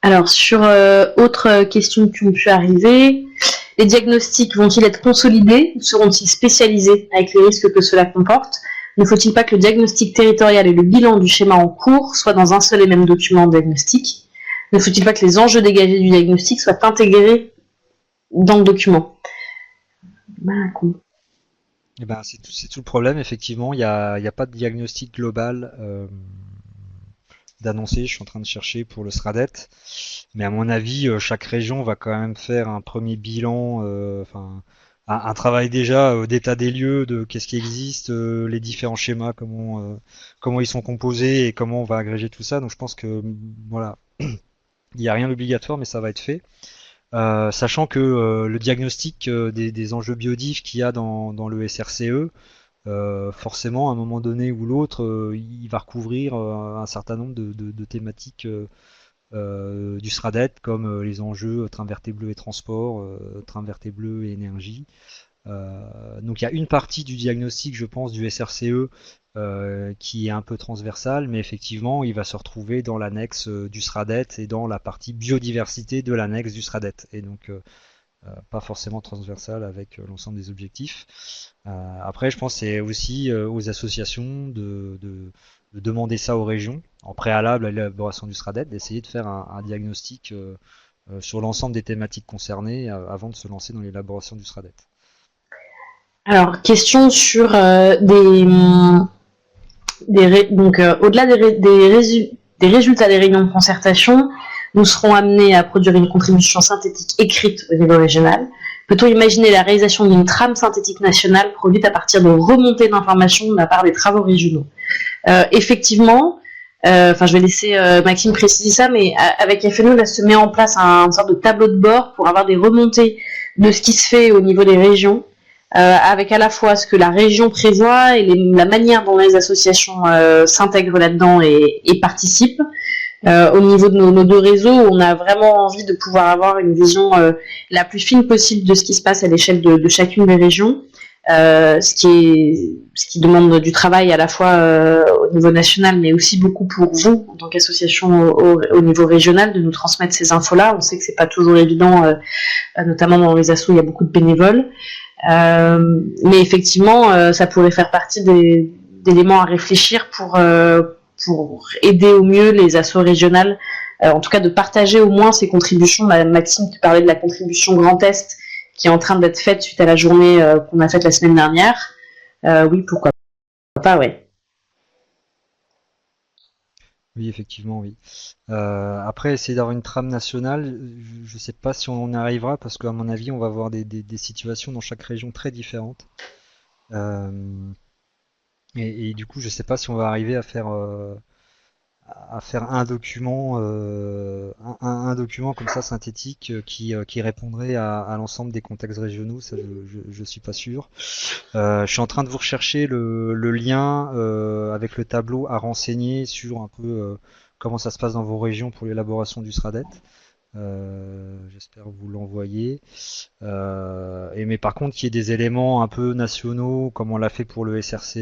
Alors sur autres questions qui ont pu arriver, les diagnostics vont-ils être consolidés ou seront-ils spécialisés avec les risques que cela comporte? Ne faut-il pas que le diagnostic territorial et le bilan du schéma en cours soient dans un seul et même document diagnostic? Ne faut-il pas que les enjeux dégagés du diagnostic soient intégrés dans le document? Eh ben, c'est tout le problème, effectivement. Il y a pas de diagnostic global d'annoncer. Je suis en train de chercher pour le SRADET. Mais à mon avis, chaque région va quand même faire un premier bilan, un travail déjà d'état des lieux, de qu'est-ce qui existe, les différents schémas, comment ils sont composés et comment on va agréger tout ça. Donc je pense que voilà, il n'y a rien d'obligatoire, mais ça va être fait. Sachant que le diagnostic des enjeux biodiff qu'il y a dans le SRCE, forcément à un moment donné ou l'autre, il va recouvrir un certain nombre de thématiques du SRADET, comme les enjeux trame verte et bleu et transport, trame verte et bleu et énergie. Donc il y a une partie du diagnostic, je pense, du SRCE qui est un peu transversale, mais effectivement il va se retrouver dans l'annexe du SRADET et dans la partie biodiversité de l'annexe du SRADET, et donc pas forcément transversale avec l'ensemble des objectifs. Après je pense que c'est aussi aux associations de demander ça aux régions, en préalable à l'élaboration du SRADET, d'essayer de faire un diagnostic sur l'ensemble des thématiques concernées avant de se lancer dans l'élaboration du SRADET. Alors, question sur au-delà des résultats des réunions de concertation, nous serons amenés à produire une contribution synthétique écrite au niveau régional. Peut-on imaginer la réalisation d'une trame synthétique nationale produite à partir de remontées d'informations de la part des travaux régionaux? Effectivement, je vais laisser Maxime préciser ça, mais avec FNE, là se met en place un sorte de tableau de bord pour avoir des remontées de ce qui se fait au niveau des régions, avec à la fois ce que la région prévoit et la manière dont les associations s'intègrent là-dedans et participent. Au niveau de nos deux réseaux, on a vraiment envie de pouvoir avoir une vision la plus fine possible de ce qui se passe à l'échelle de chacune des régions, ce qui demande du travail à la fois au niveau national, mais aussi beaucoup pour vous, en tant qu'association au niveau régional, de nous transmettre ces infos-là. On sait que c'est pas toujours évident, notamment dans les assos, il y a beaucoup de bénévoles. Mais effectivement, ça pourrait faire partie d'éléments à réfléchir pour aider au mieux les assos régionales, en tout cas de partager au moins ces contributions. Maxime, tu parlais de la contribution Grand Est qui est en train d'être faite suite à la journée qu'on a faite la semaine dernière. Oui, pourquoi pas, ouais. Oui, effectivement, oui. Après, essayer d'avoir une trame nationale, je ne sais pas si on y arrivera, parce qu'à mon avis, on va avoir des situations dans chaque région très différentes. Euh, et du coup, je ne sais pas si on va arriver à faire un document, un document comme ça synthétique qui répondrait à l'ensemble des contextes régionaux. Ça, je suis pas sûr. Je suis en train de vous rechercher le lien avec le tableau à renseigner sur un peu comment ça se passe dans vos régions pour l'élaboration du SRADET. J'espère vous l'envoyer. Mais par contre, qu'il y ait des éléments un peu nationaux, comme on l'a fait pour le SRCE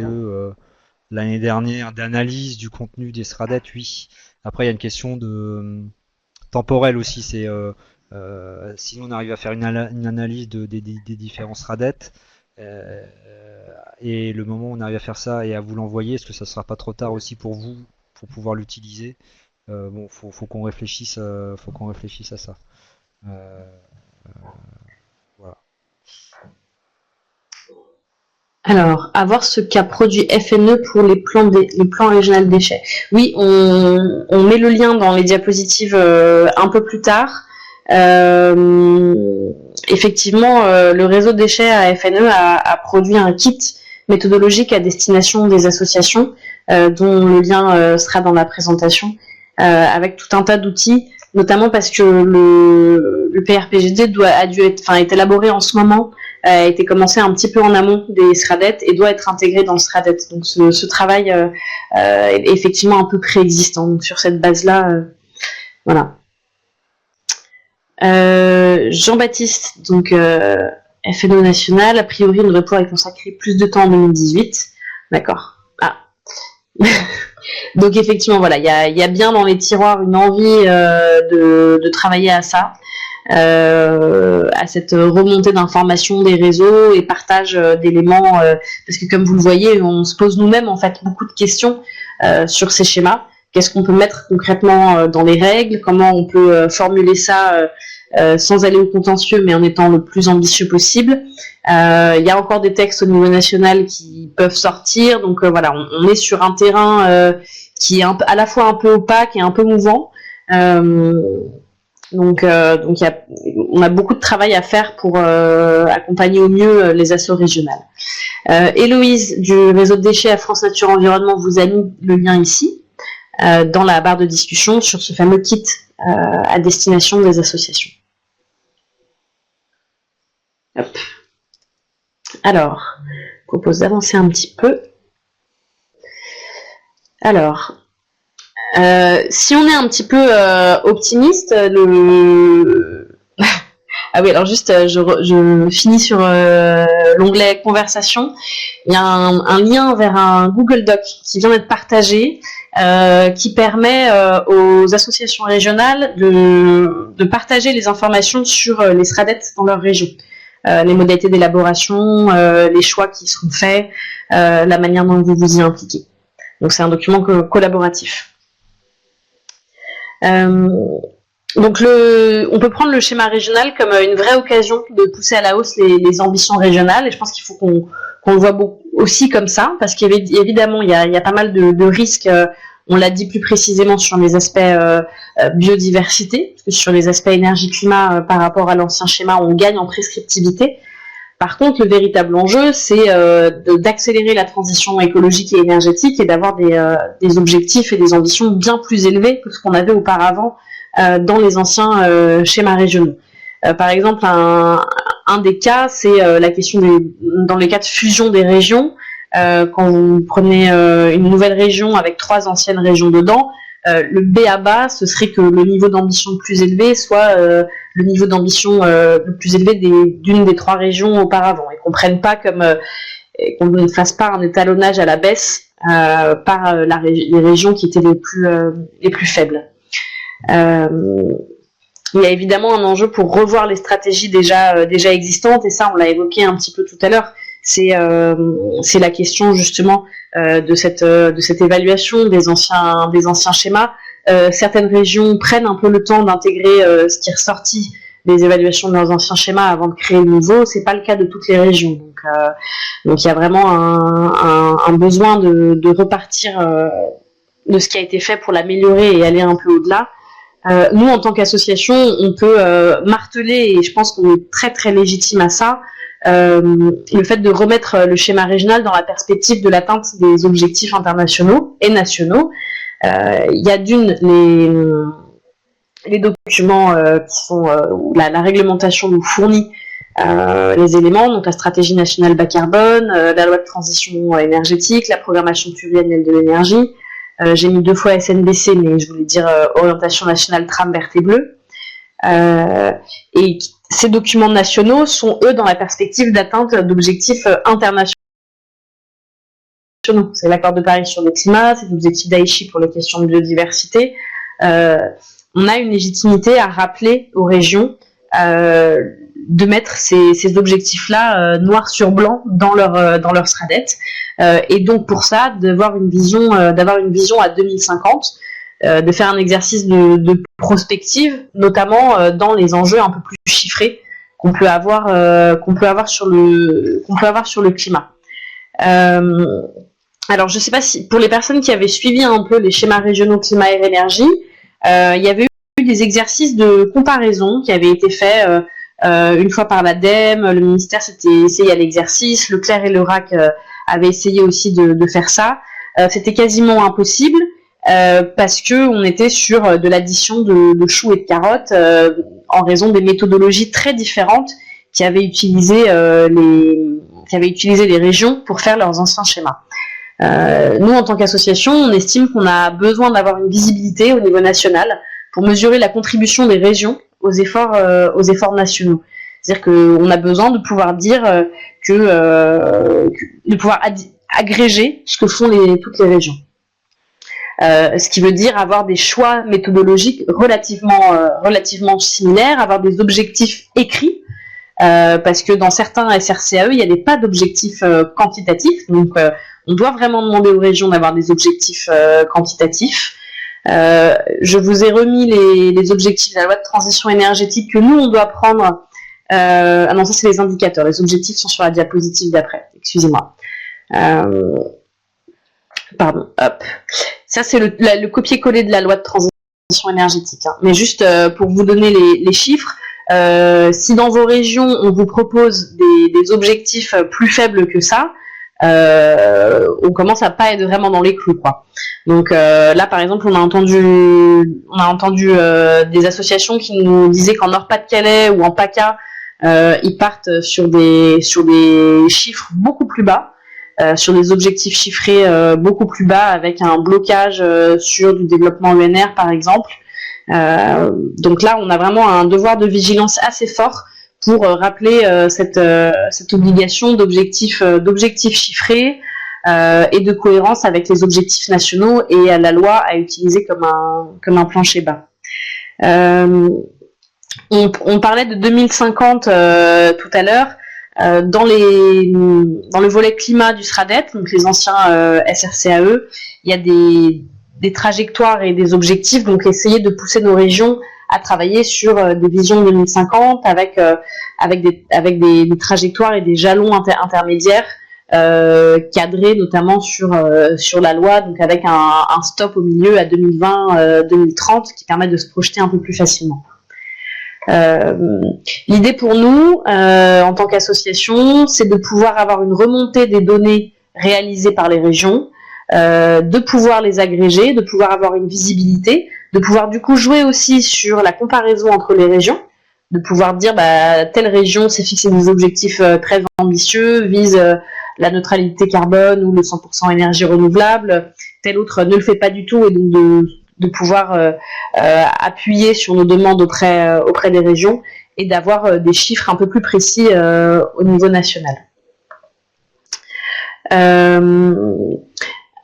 l'année dernière, d'analyse du contenu des SRADET, oui. Après, il y a une question de temporelle aussi. C'est si on arrive à faire une analyse des différents SRADET, et le moment où on arrive à faire ça et à vous l'envoyer, est-ce que ça sera pas trop tard aussi pour vous pour pouvoir l'utiliser? Bon, faut qu'on réfléchisse, à ça. Euh, voilà. Alors, à voir ce qu'a produit FNE pour les plans régionaux de déchets. Oui, on met le lien dans les diapositives un peu plus tard. Effectivement, le réseau de déchets à FNE a produit un kit méthodologique à destination des associations, dont le lien sera dans la présentation, avec tout un tas d'outils, notamment parce que le PRPGD est élaboré en ce moment, a été commencé un petit peu en amont des SRADET et doit être intégré dans le SRADET. Donc ce travail est effectivement un peu préexistant. Donc sur cette base-là, voilà. Jean-Baptiste, donc FNO national, a priori on devrait pouvoir y consacrer plus de temps en 2018. D'accord. Ah. Donc effectivement, voilà, il y a bien dans les tiroirs une envie de travailler à ça. À cette remontée d'informations des réseaux et partage d'éléments, parce que comme vous le voyez, on se pose nous-mêmes en fait beaucoup de questions sur ces schémas. Qu'est-ce qu'on peut mettre concrètement dans les règles? Comment on peut formuler ça sans aller au contentieux, mais en étant le plus ambitieux possible? Il y a encore des textes au niveau national qui peuvent sortir, donc voilà, on est sur un terrain qui est à la fois un peu opaque et un peu mouvant. Donc on a beaucoup de travail à faire pour accompagner au mieux les assos régionales. Héloïse du réseau de déchets à France Nature Environnement vous a mis le lien ici, dans la barre de discussion, sur ce fameux kit à destination des associations. Hop. Alors, je propose d'avancer un petit peu. Alors, si on est un petit peu optimiste, ah oui, alors juste, je finis sur l'onglet conversation. Il y a un lien vers un Google Doc qui vient d'être partagé, qui permet aux associations régionales de partager les informations sur les SRADET dans leur région. Les modalités d'élaboration, les choix qui seront faits, la manière dont vous vous y impliquez. Donc c'est un document collaboratif. Donc on peut prendre le schéma régional comme une vraie occasion de pousser à la hausse les ambitions régionales, et je pense qu'il faut qu'on le voit aussi comme ça, parce qu'évidemment il y a pas mal de risques, on l'a dit plus précisément sur les aspects biodiversité, parce que sur les aspects énergie-climat par rapport à l'ancien schéma on gagne en prescriptivité. Par contre, le véritable enjeu, c'est d'accélérer la transition écologique et énergétique et d'avoir des objectifs et des ambitions bien plus élevés que ce qu'on avait auparavant dans les anciens schémas régionaux. Par exemple, un des cas, c'est la question dans les cas de fusion des régions. Quand vous prenez une nouvelle région avec 3 anciennes régions dedans, le B.A.-bas, ce serait que le niveau d'ambition le plus élevé soit le niveau d'ambition le plus élevé d'une des 3 régions auparavant, et qu'on prenne pas qu'on ne fasse pas un étalonnage à la baisse par les régions qui étaient les plus faibles. il y a évidemment un enjeu pour revoir les stratégies déjà existantes, et ça, on l'a évoqué un petit peu tout à l'heure. C'est la question justement de cette évaluation des anciens schémas. Certaines régions prennent un peu le temps d'intégrer ce qui est ressorti des évaluations de leurs anciens schémas avant de créer le nouveau. C'est pas le cas de toutes les régions. Donc il y a vraiment un besoin de repartir de ce qui a été fait pour l'améliorer et aller un peu au-delà. Nous, en tant qu'association, on peut marteler, et je pense qu'on est très très légitime à ça, le fait de remettre le schéma régional dans la perspective de l'atteinte des objectifs internationaux et nationaux. Il y a les documents qui sont où la réglementation nous fournit les éléments, donc la stratégie nationale bas carbone, la loi de transition énergétique, la programmation pluriannuelle de l'énergie. J'ai mis 2 fois SNBC, mais je voulais dire orientation nationale tram verte et bleue. Et ces documents nationaux sont, eux, dans la perspective d'atteinte d'objectifs internationaux. C'est l'accord de Paris sur le climat, c'est l'objectif d'Aichi pour les questions de biodiversité. On a une légitimité à rappeler aux régions de mettre ces objectifs-là noir sur blanc dans leur SRADET, et donc pour ça d'avoir une vision à 2050, de faire un exercice de prospective, notamment dans les enjeux un peu plus chiffrés qu'on peut avoir sur le climat. Alors je sais pas si pour les personnes qui avaient suivi un peu les schémas régionaux climat et énergie, il y avait eu des exercices de comparaison qui avaient été faits une fois par l'ADEME, le ministère s'était essayé à l'exercice, Leclerc et le RAC avaient essayé aussi de faire ça. C'était quasiment impossible parce que on était sur de l'addition de choux et de carottes en raison des méthodologies très différentes qui avaient utilisé les régions pour faire leurs anciens schémas. Nous, en tant qu'association, on estime qu'on a besoin d'avoir une visibilité au niveau national pour mesurer la contribution des régions aux efforts nationaux. C'est-à-dire qu'on a besoin de pouvoir dire de pouvoir agréger ce que font toutes les régions. Ce qui veut dire avoir des choix méthodologiques relativement similaires, avoir des objectifs écrits, parce que dans certains SRCAE, il n'y a pas d'objectifs quantitatifs, donc on doit vraiment demander aux régions d'avoir des objectifs quantitatifs. Je vous ai remis les objectifs de la loi de transition énergétique que nous on doit prendre. Ah non, ça c'est les indicateurs. Les objectifs sont sur la diapositive d'après. Excusez-moi. Pardon. Hop. Ça c'est le copier-coller de la loi de transition énergétique. Hein. Mais juste pour vous donner les chiffres, si dans vos régions on vous propose des objectifs plus faibles que ça, on commence à pas être vraiment dans les clous, quoi. Donc là, par exemple, on a entendu des associations qui nous disaient qu'en Nord-Pas-de-Calais ou en PACA, ils partent sur des chiffres beaucoup plus bas, sur des objectifs chiffrés beaucoup plus bas, avec un blocage sur du développement UNR, par exemple. Donc là, on a vraiment un devoir de vigilance assez fort pour rappeler cette obligation d'objectifs chiffrés et de cohérence avec les objectifs nationaux et à la loi à utiliser comme un plancher bas. On parlait de 2050 tout à l'heure. Dans le volet climat du SRADET, donc les anciens SRCAE, il y a des trajectoires et des objectifs, donc essayer de pousser nos régions à travailler sur des visions 2050 avec des trajectoires et des jalons intermédiaires cadrés notamment sur la loi, donc avec un stop au milieu à 2020-2030 qui permet de se projeter un peu plus facilement. L'idée pour nous, en tant qu'association, c'est de pouvoir avoir une remontée des données réalisées par les régions, de pouvoir les agréger, de pouvoir avoir une visibilité, de pouvoir du coup jouer aussi sur la comparaison entre les régions, de pouvoir dire telle région s'est fixé des objectifs très ambitieux, vise la neutralité carbone ou le 100% énergie renouvelable, telle autre ne le fait pas du tout, et donc de pouvoir appuyer sur nos demandes auprès des régions et d'avoir des chiffres un peu plus précis au niveau national.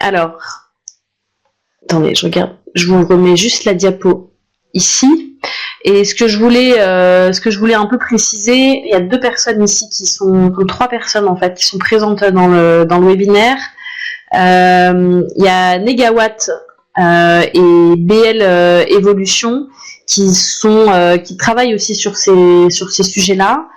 Alors, attendez, je regarde, je vous remets juste la diapo ici. Et ce que je voulais un peu préciser, il y a 2 personnes ici ou 3 personnes en fait, qui sont présentes dans le webinaire. Il y a Negawatt et BL Evolution qui travaillent aussi sur ces sujets-là.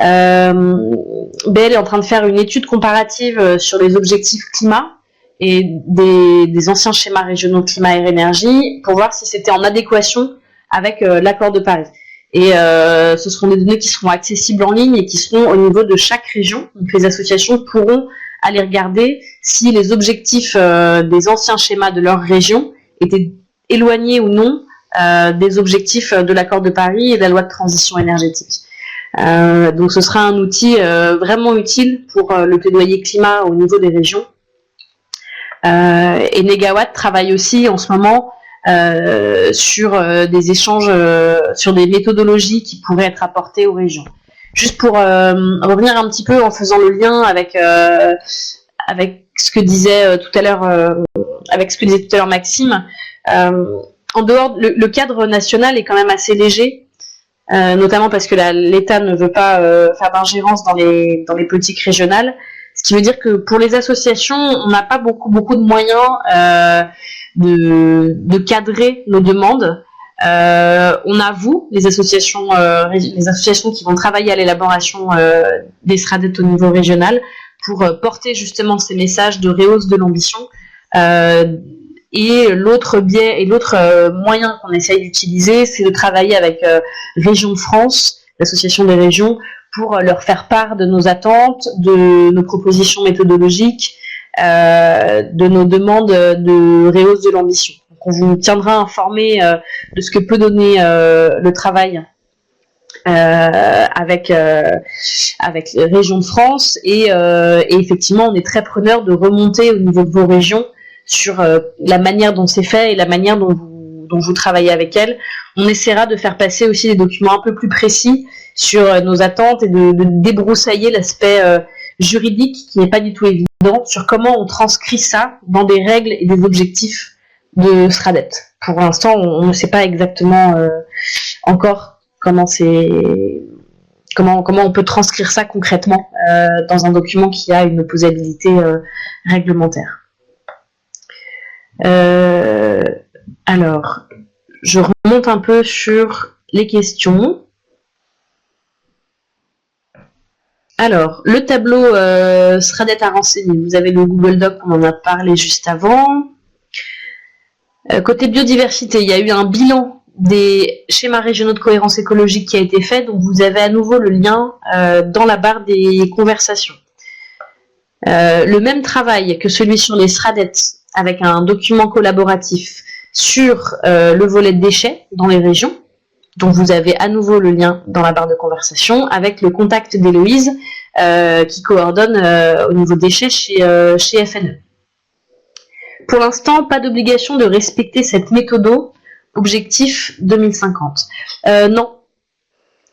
BL est en train de faire une étude comparative sur les objectifs climat et des anciens schémas régionaux climat et énergie pour voir si c'était en adéquation avec l'accord de Paris. Et ce seront des données qui seront accessibles en ligne et qui seront au niveau de chaque région. Donc les associations pourront aller regarder si les objectifs des anciens schémas de leur région étaient éloignés ou non des objectifs de l'accord de Paris et de la loi de transition énergétique. Donc ce sera un outil vraiment utile pour le plaidoyer climat au niveau des régions. Et Negawatt travaille aussi en ce moment sur des échanges, sur des méthodologies qui pourraient être apportées aux régions. Juste pour revenir un petit peu en faisant le lien avec ce que disait tout à l'heure, Maxime, en dehors, le cadre national est quand même assez léger, notamment parce que l'État ne veut pas faire d'ingérence dans les politiques régionales. Ce qui veut dire que pour les associations, on n'a pas beaucoup de moyens de cadrer nos demandes. On a les associations qui vont travailler à l'élaboration des SRADET au niveau régional pour porter justement ces messages de rehausse de l'ambition. Et l'autre moyen qu'on essaye d'utiliser, c'est de travailler avec Région de France, l'association des régions, pour leur faire part de nos attentes, de nos propositions méthodologiques, de nos demandes de rehausse de l'ambition. Donc on vous tiendra informé de ce que peut donner le travail avec Région de France et effectivement on est très preneur de remonter au niveau de vos régions sur la manière dont c'est fait et la manière dont vous travaillez avec elles. On essaiera de faire passer aussi des documents un peu plus précis sur nos attentes et de débroussailler l'aspect juridique qui n'est pas du tout évident sur comment on transcrit ça dans des règles et des objectifs de SRADET. Pour l'instant, on ne sait pas exactement encore comment on peut transcrire ça concrètement dans un document qui a une opposabilité réglementaire. Alors, je remonte un peu sur les questions. Alors, le tableau SRADET à renseigner. Vous avez le Google Doc, on en a parlé juste avant. Côté biodiversité, il y a eu un bilan des schémas régionaux de cohérence écologique qui a été fait, donc vous avez à nouveau le lien dans la barre des conversations. Le même travail que celui sur les SRADET, avec un document collaboratif sur le volet de déchets dans les régions, donc vous avez à nouveau le lien dans la barre de conversation avec le contact d'Héloïse qui coordonne au niveau déchets chez FNE. Pour l'instant, pas d'obligation de respecter cette méthode objectif 2050. Non,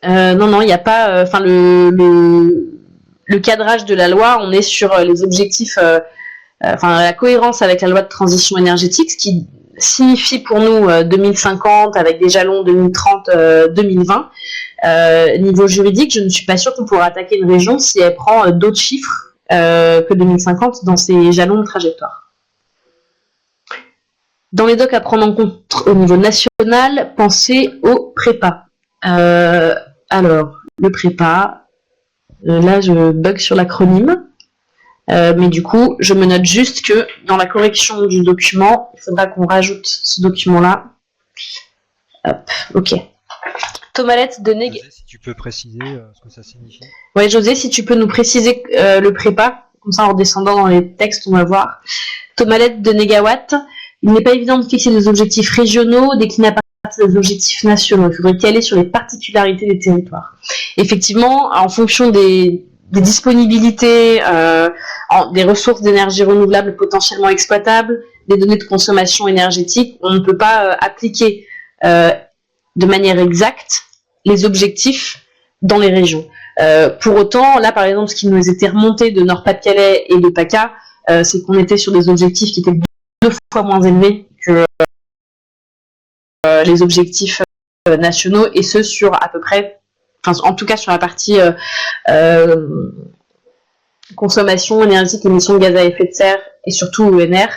il n'y a pas. Enfin, le cadrage de la loi, on est sur les objectifs, la cohérence avec la loi de transition énergétique, ce qui signifie pour nous 2050 avec des jalons 2030-2020. Niveau juridique, je ne suis pas sûre qu'on pourra attaquer une région si elle prend d'autres chiffres que 2050 dans ses jalons de trajectoire. Dans les docs à prendre en compte au niveau national, pensez au prépa. Alors, le prépa, là je bug sur l'acronyme, mais du coup, je me note juste que dans la correction du document, il faudra qu'on rajoute ce document-là. Hop, ok. Tomalette de Neg... José, si tu peux préciser ce que ça signifie. Ouais, José, si tu peux nous préciser le prépa, comme ça en redescendant dans les textes, on va voir. Tomalette de Negawatt. Il n'est pas évident de fixer des objectifs régionaux déclinés à partir des objectifs nationaux. Il faudrait caler sur les particularités des territoires. Effectivement, en fonction des disponibilités, des ressources d'énergie renouvelable potentiellement exploitables, des données de consommation énergétique, on ne peut pas appliquer de manière exacte les objectifs dans les régions. Pour autant, là par exemple, ce qui nous était remonté de Nord-Pas-de-Calais et de PACA, c'est qu'on était sur des objectifs qui étaient 2 fois moins élevés que les objectifs nationaux, et ce sur à peu près, enfin en tout cas sur la partie consommation énergétique, émissions de gaz à effet de serre et surtout ENR.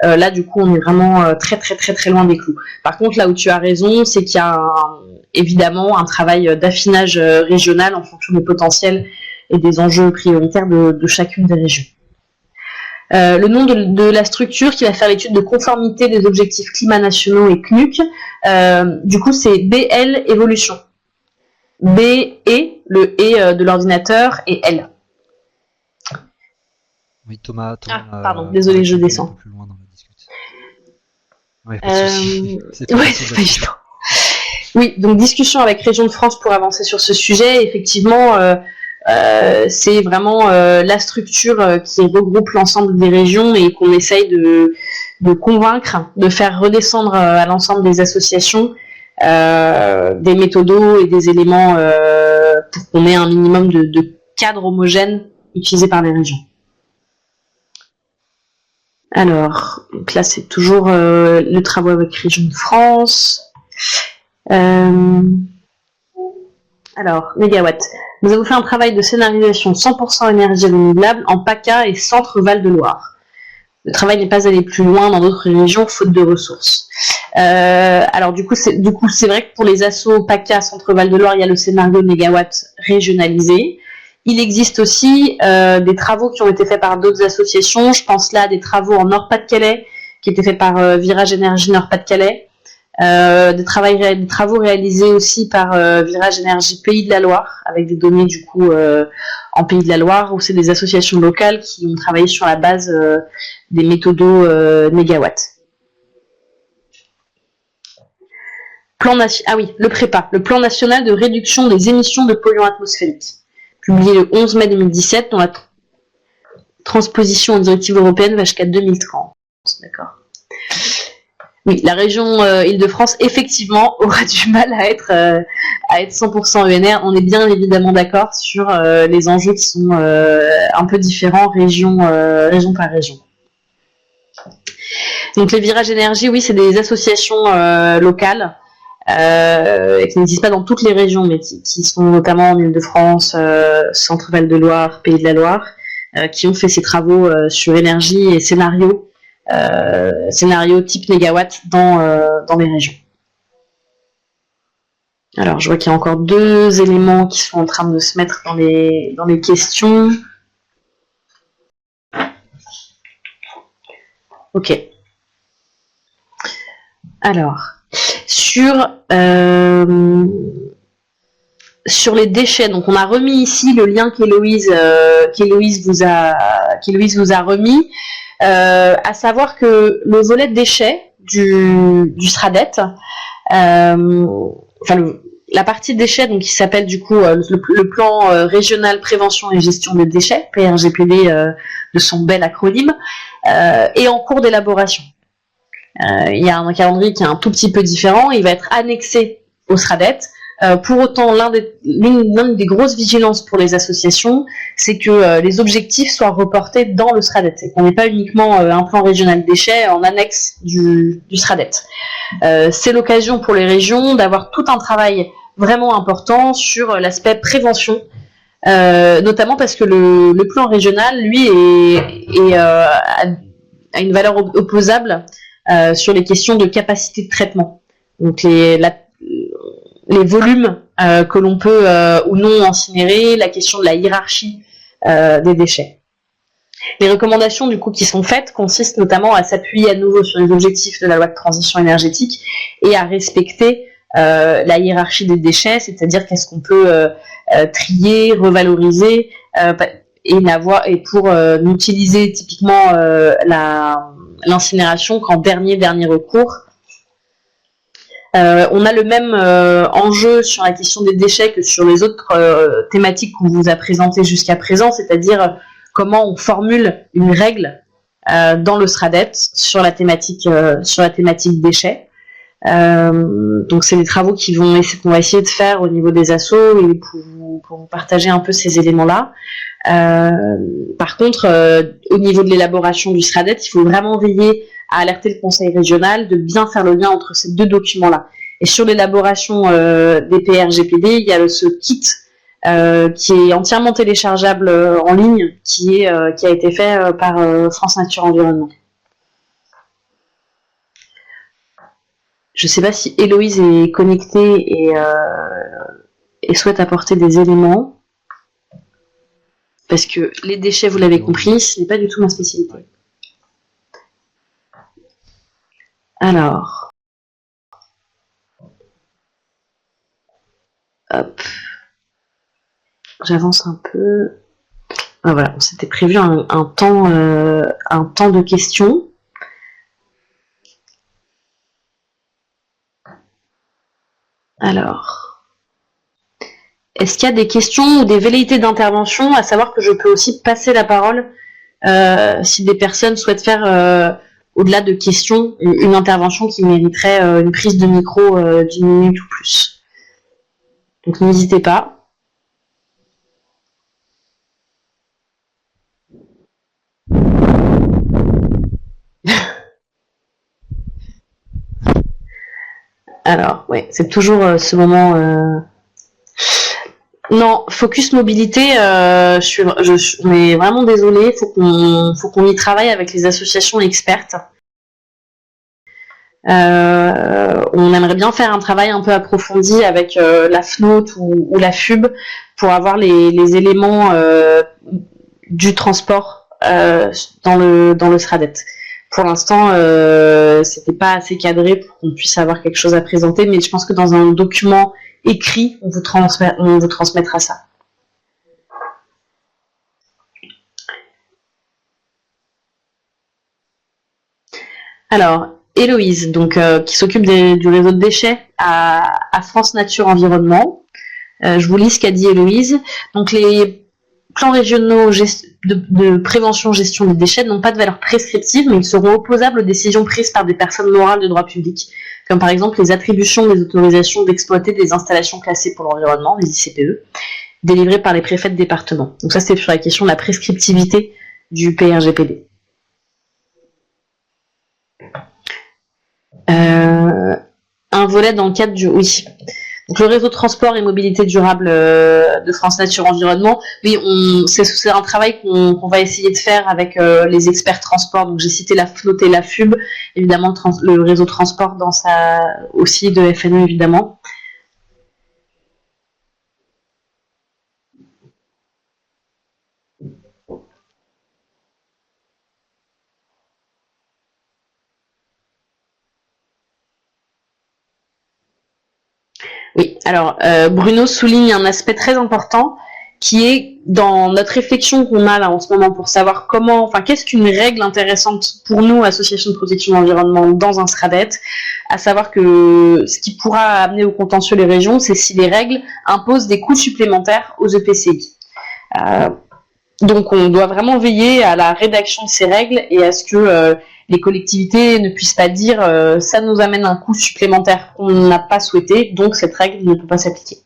Là du coup on est vraiment très loin des clous. Par contre là où tu as raison, c'est qu'il y a évidemment un travail d'affinage régional en fonction des potentiels et des enjeux prioritaires de chacune des régions. Le nom de la structure qui va faire l'étude de conformité des objectifs climat nationaux et CNUC, du coup c'est BL Évolution. B et le et de l'ordinateur et L. Oui, Thomas. Pardon, désolé, je descends. Plus loin dans la discussion. Ouais, pas de souci. C'est pas évident. Oui, donc discussion avec Région de France pour avancer sur ce sujet. Effectivement, c'est vraiment la structure qui regroupe l'ensemble des régions et qu'on essaye de convaincre, de faire redescendre à l'ensemble des associations des méthodos et des éléments pour qu'on ait un minimum de cadre homogène utilisé par les régions. Alors, donc là c'est toujours le travail avec Région de France. Alors, mégawatts. Nous avons fait un travail de scénarisation 100% énergie renouvelable en PACA et Centre Val-de-Loire. Le travail n'est pas allé plus loin dans d'autres régions faute de ressources. Alors du coup c'est vrai que pour les assos PACA Centre Val-de-Loire, il y a le scénario mégawatts régionalisé. Il existe aussi des travaux qui ont été faits par d'autres associations. Je pense là à des travaux en Nord-Pas-de-Calais qui étaient faits par Virage Énergie Nord-Pas-de-Calais. Des travaux réalisés aussi par Virage Énergie Pays de la Loire, avec des données du coup en Pays de la Loire, où c'est des associations locales qui ont travaillé sur la base des méthodos mégawatts. Le PREPA, le Plan National de Réduction des émissions de polluants atmosphériques, publié le 11 mai 2017, dont la transposition aux directives européennes va jusqu'à 2030. D'accord. Oui, la région Île-de-France, effectivement, aura du mal à être 100% ENR. On est bien évidemment d'accord sur les enjeux qui sont un peu différents région par région. Donc les virages énergie, oui, c'est des associations locales qui n'existent pas dans toutes les régions, mais qui sont notamment en Île-de-France, Centre Val-de-Loire, Pays de la Loire, qui ont fait ces travaux sur énergie et scénario type mégawatt dans les régions. Alors, je vois qu'il y a encore deux éléments qui sont en train de se mettre dans les questions. Ok. Alors, sur les déchets, donc on a remis ici le lien qu'Héloïse vous a remis. À savoir que le volet de déchets du SRADET, la partie déchets, donc qui s'appelle du coup le plan régional prévention et gestion des déchets, PRGPD de son bel acronyme, est en cours d'élaboration. Il y a un calendrier qui est un tout petit peu différent, il va être annexé au SRADET. Pour autant, l'une des grosses vigilances pour les associations, c'est que les objectifs soient reportés dans le SRADET, et qu'on n'ait pas uniquement un plan régional déchets en annexe du SRADET. C'est l'occasion pour les régions d'avoir tout un travail vraiment important sur l'aspect prévention, notamment parce que le plan régional, lui, a une valeur opposable sur les questions de capacité de traitement. Donc les volumes que l'on peut ou non incinérer, la question de la hiérarchie des déchets. Les recommandations du coup qui sont faites consistent notamment à s'appuyer à nouveau sur les objectifs de la loi de transition énergétique et à respecter la hiérarchie des déchets, c'est-à-dire qu'est-ce qu'on peut trier, revaloriser et pour n'utiliser typiquement l'incinération qu'en dernier recours. On a le même enjeu sur la question des déchets que sur les autres thématiques qu'on vous a présentées jusqu'à présent, c'est-à-dire comment on formule une règle dans le SRADET sur la thématique déchets. Donc c'est des travaux qu'on va essayer de faire au niveau des assos et pour vous partager un peu ces éléments-là. Par contre, au niveau de l'élaboration du SRADET, il faut vraiment veiller à alerter le conseil régional de bien faire le lien entre ces deux documents-là. Et sur l'élaboration des PRGPD, il y a ce kit qui est entièrement téléchargeable en ligne, qui a été fait par France Nature Environnement. Je ne sais pas si Héloïse est connectée et souhaite apporter des éléments. Parce que les déchets, vous l'avez compris, ce n'est pas du tout ma spécialité. Alors. Hop. J'avance un peu. Ah, voilà, on s'était prévu un temps de questions. Alors, est-ce qu'il y a des questions ou des velléités d'intervention, à savoir que je peux aussi passer la parole si des personnes souhaitent faire, au-delà de questions, une intervention qui mériterait une prise de micro d'1 minute ou plus. Donc n'hésitez pas. Alors, ouais, c'est toujours ce moment... Non, Focus Mobilité, je suis vraiment désolée, faut qu'on y travaille avec les associations expertes. On aimerait bien faire un travail un peu approfondi avec la FNOT ou la FUB pour avoir les éléments du transport dans le SRADET. Pour l'instant, c'était pas assez cadré pour qu'on puisse avoir quelque chose à présenter, mais je pense que dans un document écrit, on vous transmettra ça. Alors, Héloïse, donc, qui s'occupe du réseau de déchets à France Nature Environnement. Je vous lis ce qu'a dit Héloïse. Donc, les plans régionaux de prévention gestion des déchets n'ont pas de valeur prescriptive, mais ils seront opposables aux décisions prises par des personnes morales de droit public, comme par exemple les attributions des autorisations d'exploiter des installations classées pour l'environnement, les ICPE, délivrées par les préfets de département. Donc ça, c'était sur la question de la prescriptivité du PRGPD. Un volet dans le cadre du... Oui. Donc le réseau transport et mobilité durable de France Nature Environnement, oui, c'est un travail qu'on va essayer de faire avec les experts transport. Donc j'ai cité la FNOT et la FUB, évidemment le réseau transport dans aussi de FNE évidemment. Oui, alors Bruno souligne un aspect très important qui est dans notre réflexion qu'on a là en ce moment pour savoir qu'est-ce qu'une règle intéressante pour nous, Association de protection de l'environnement, dans un SRADET, à savoir que ce qui pourra amener au contentieux les régions, c'est si les règles imposent des coûts supplémentaires aux EPCI. Donc on doit vraiment veiller à la rédaction de ces règles et à ce que les collectivités ne puissent pas dire ça nous amène un coût supplémentaire qu'on n'a pas souhaité, donc cette règle ne peut pas s'appliquer.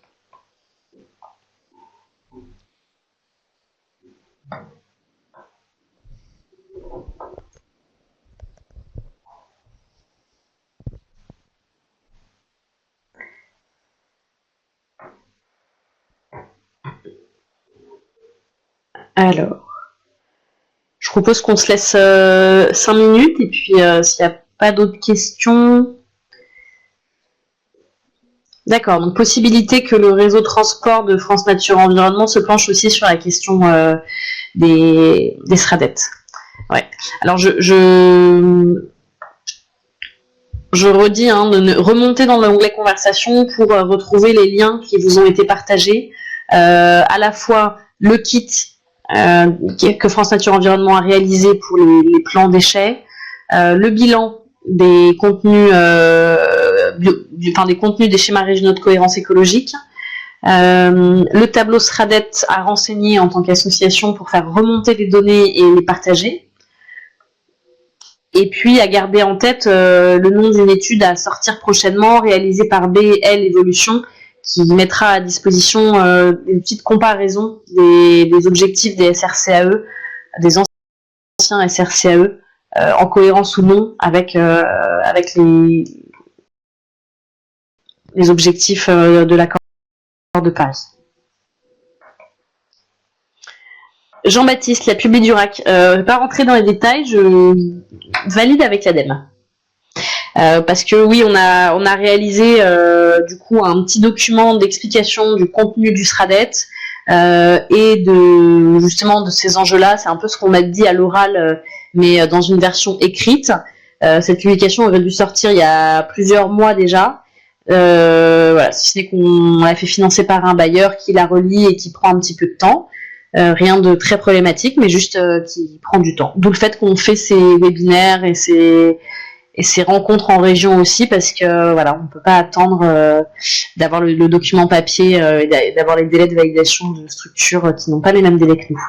Alors, je propose qu'on se laisse 5 minutes et puis s'il n'y a pas d'autres questions... D'accord, donc possibilité que le réseau transport de France Nature Environnement se penche aussi sur la question des SRADET. Ouais. Alors je redis, de remonter dans l'onglet conversation pour retrouver les liens qui vous ont été partagés, à la fois le kit que France Nature Environnement a réalisé pour les plans déchets, le bilan des contenus, des contenus des schémas régionaux de cohérence écologique, le tableau SRADET à renseigner en tant qu'association pour faire remonter les données et les partager, et puis à garder en tête le nom d'une étude à sortir prochainement réalisée par BL Evolution qui mettra à disposition une petite comparaison des objectifs des SRCAE, des anciens SRCAE, en cohérence ou non avec les objectifs de l'accord de Paris. Jean-Baptiste, la Publi Durac. Je vais pas rentrer dans les détails, je valide avec l'ADEME. Parce que oui, on a réalisé du coup un petit document d'explication du contenu du SRADET et justement de ces enjeux-là. C'est un peu ce qu'on a dit à l'oral, mais dans une version écrite. Cette publication aurait dû sortir il y a plusieurs mois déjà. Voilà, si ce n'est qu'on l'a fait financer par un bailleur qui la relie et qui prend un petit peu de temps. Rien de très problématique, mais juste qui prend du temps. D'où le fait qu'on fait ces webinaires et ces rencontres en région aussi, parce que voilà, on peut pas attendre d'avoir le document papier et d'avoir les délais de validation de structures qui n'ont pas les mêmes délais que nous.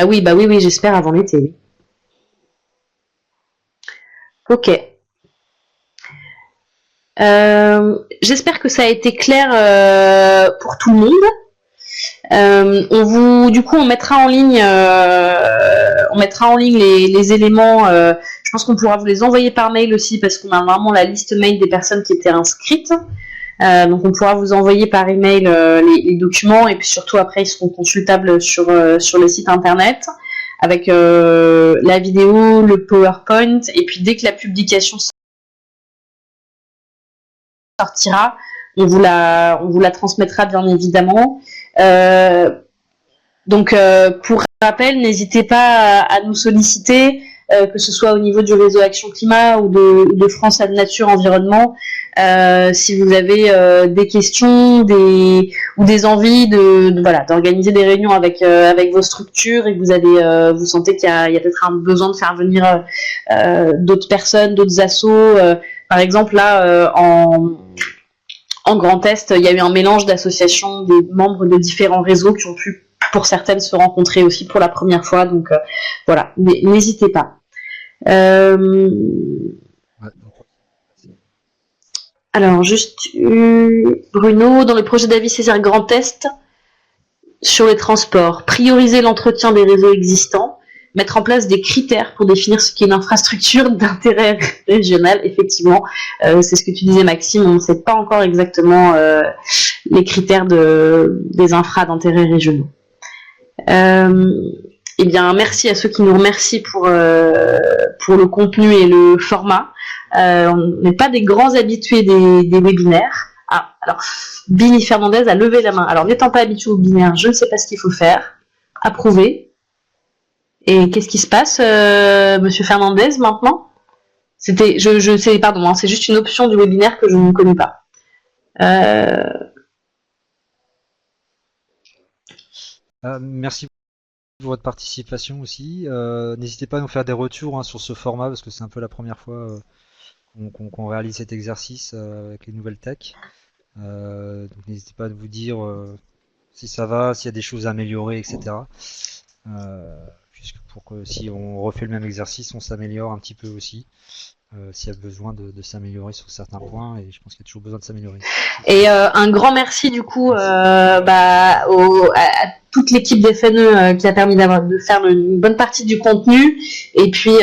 Oui, j'espère avant l'été, oui. Ok. J'espère que ça a été clair pour tout le monde. On mettra en ligne les éléments. Je pense qu'on pourra vous les envoyer par mail aussi parce qu'on a vraiment la liste mail des personnes qui étaient inscrites. Donc on pourra vous envoyer par email les documents et puis surtout après ils seront consultables sur le site internet avec la vidéo, le PowerPoint et puis dès que la publication sortira, on vous la transmettra bien évidemment. Donc pour rappel, n'hésitez pas à nous solliciter, que ce soit au niveau du réseau Action Climat ou de France Ad Nature Environnement, si vous avez des questions ou des envies d'organiser des réunions avec vos structures et que vous sentez qu'il y a peut-être un besoin de faire venir d'autres personnes, d'autres assos. Par exemple là en Grand Est, il y a eu un mélange d'associations, des membres de différents réseaux qui ont pu, pour certaines, se rencontrer aussi pour la première fois. Donc voilà, n'hésitez pas. Alors, juste Bruno, dans le projet d'avis Césaire Grand Est, sur les transports, prioriser l'entretien des réseaux existants, mettre en place des critères pour définir ce qu'est une infrastructure d'intérêt régional. Effectivement, c'est ce que tu disais Maxime, on ne sait pas encore exactement les critères des infras d'intérêt régionaux. Eh bien, merci à ceux qui nous remercient pour le contenu et le format. On n'est pas des grands habitués des webinaires. Ah, alors, Bini Fernandez a levé la main. Alors, n'étant pas habitué au webinaire, je ne sais pas ce qu'il faut faire. Approuver. Et qu'est-ce qui se passe, Monsieur Fernandez, maintenant? C'est juste une option du webinaire que je ne connais pas. Merci pour votre participation aussi. N'hésitez pas à nous faire des retours sur ce format parce que c'est un peu la première fois qu'on réalise cet exercice avec les nouvelles tech. Donc n'hésitez pas à vous dire si ça va, s'il y a des choses à améliorer, etc. Pour que si on refait le même exercice, on s'améliore un petit peu aussi. S'il y a besoin de s'améliorer sur certains points, et je pense qu'il y a toujours besoin de s'améliorer. Et un grand merci du coup à toute l'équipe des FNE qui a permis de faire une bonne partie du contenu, et puis